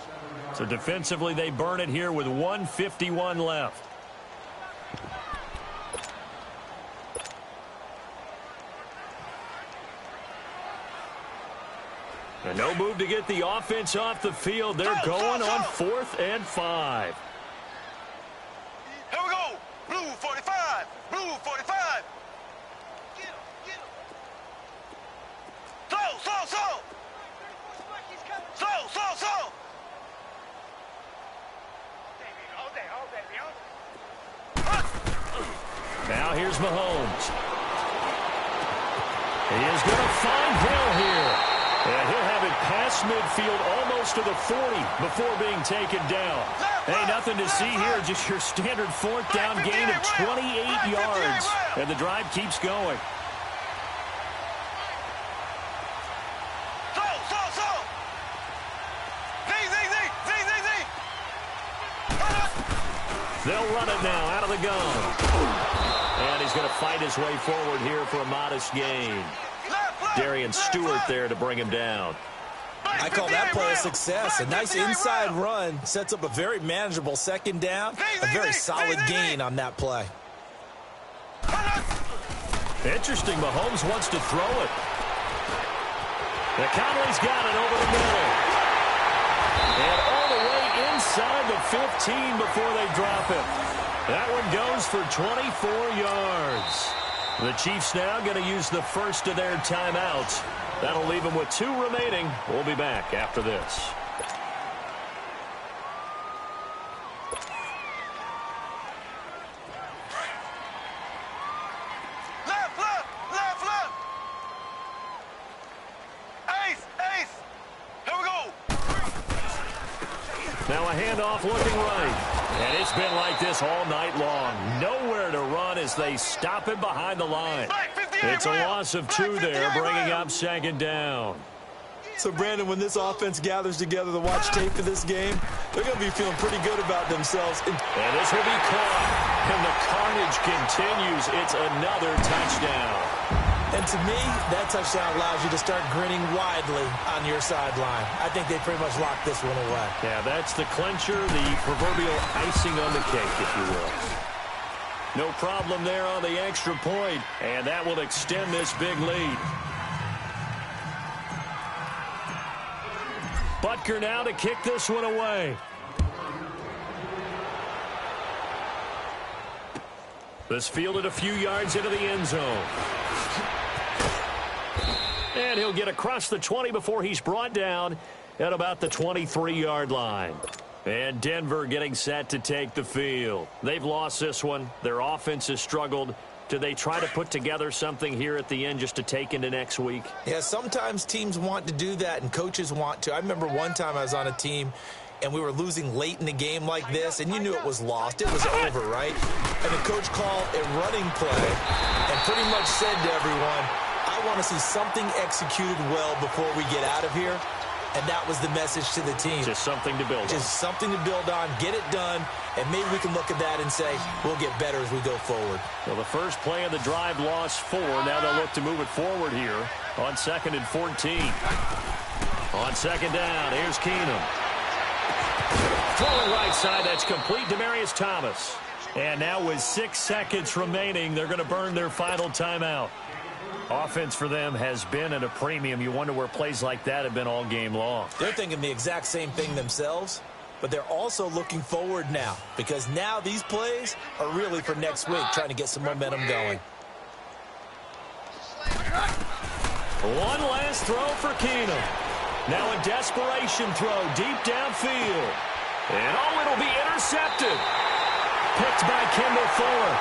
So defensively they burn it here with 1:51 left. And no move to get the offense off the field. They're going on 4th and 5. Here we go. Blue 45. Blue 45. So. Now here's Mahomes. He is going to find Hill here. And he'll have it past midfield almost to the 40 before being taken down. Hey, nothing to see here. Just your standard 4th down gain of 28 yards. And the drive keeps going. They'll run it now out of the gun. And he's going to fight his way forward here for a modest gain. Darian Stewart there to bring him down. I call that play a success. A nice inside run sets up a very manageable 2nd down. A very solid gain on that play. Interesting. Mahomes wants to throw it. The Conley's got it over the middle. And all the way inside the 15 before they drop it. That one goes for 24 yards. The Chiefs now going to use the first of their timeouts. That'll leave them with 2 remaining. We'll be back after this. Now a handoff looking right. And it's been like this all night long. Nowhere to run as they stop it behind the line. It's a loss of 2 there, bringing up 2nd down. So, Brandon, when this offense gathers together to watch tape of this game, they're going to be feeling pretty good about themselves. And this will be caught. And the carnage continues. It's another touchdown. And to me, that touchdown allows you to start grinning widely on your sideline. I think they pretty much locked this one away. Yeah, that's the clincher, the proverbial icing on the cake, if you will. No problem there on the extra point, and that will extend this big lead. Butker now to kick this one away. This fielded a few yards into the end zone. And he'll get across the 20 before he's brought down at about the 23-yard line. And Denver getting set to take the field. They've lost this one. Their offense has struggled. Do they try to put together something here at the end just to take into next week? Yeah, sometimes teams want to do that and coaches want to. I remember one time I was on a team and we were losing late in the game like this, and you knew it was lost. It was over, right? And the coach called a running play and pretty much said to everyone, I want to see something executed well before we get out of here. And that was the message to the team. Just something to build on. Just something to build on, get it done, and maybe we can look at that and say, we'll get better as we go forward. Well, the first play of the drive lost 4. Now they'll look to move it forward here on 2nd and 14. On 2nd down, here's Keenum. Throwing right side, that's complete. Demaryius Thomas. And now with 6 seconds remaining, they're going to burn their final timeout. Offense for them has been at a premium. You wonder where plays like that have been all game long. They're thinking the exact same thing themselves, but they're also looking forward now because now these plays are really for next week, trying to get some momentum going. One last throw for Keenum. Now a desperation throw deep downfield. And it'll be intercepted. Picked by Kendall Fuller.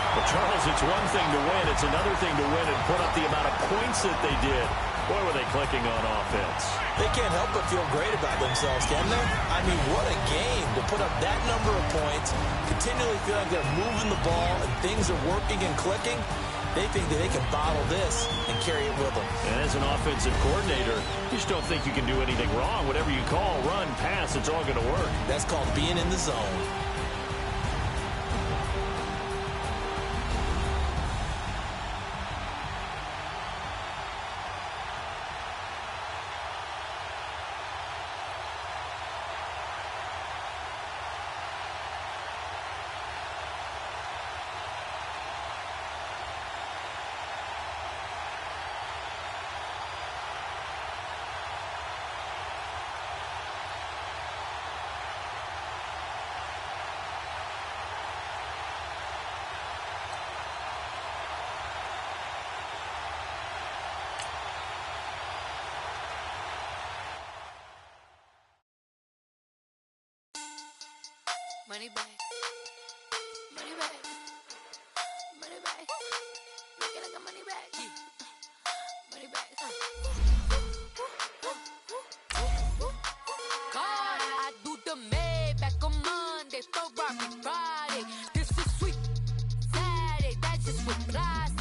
Well, Charles, it's one thing to win. It's another thing to win and put up the amount of points that they did. Boy, were they clicking on offense. They can't help but feel great about themselves, can they? I mean, what a game to put up that number of points, continually feel like they're moving the ball and things are working and clicking. They think that they can bottle this and carry it with them. And as an offensive coordinator, you just don't think you can do anything wrong. Whatever you call, run, pass, it's all going to work. That's called being in the zone. Money back. Money back. Money back. Make it like a money back. Money back. God, I do the Maybach on Monday, Ferrari Friday. This is sweet Saturday, that's just with class.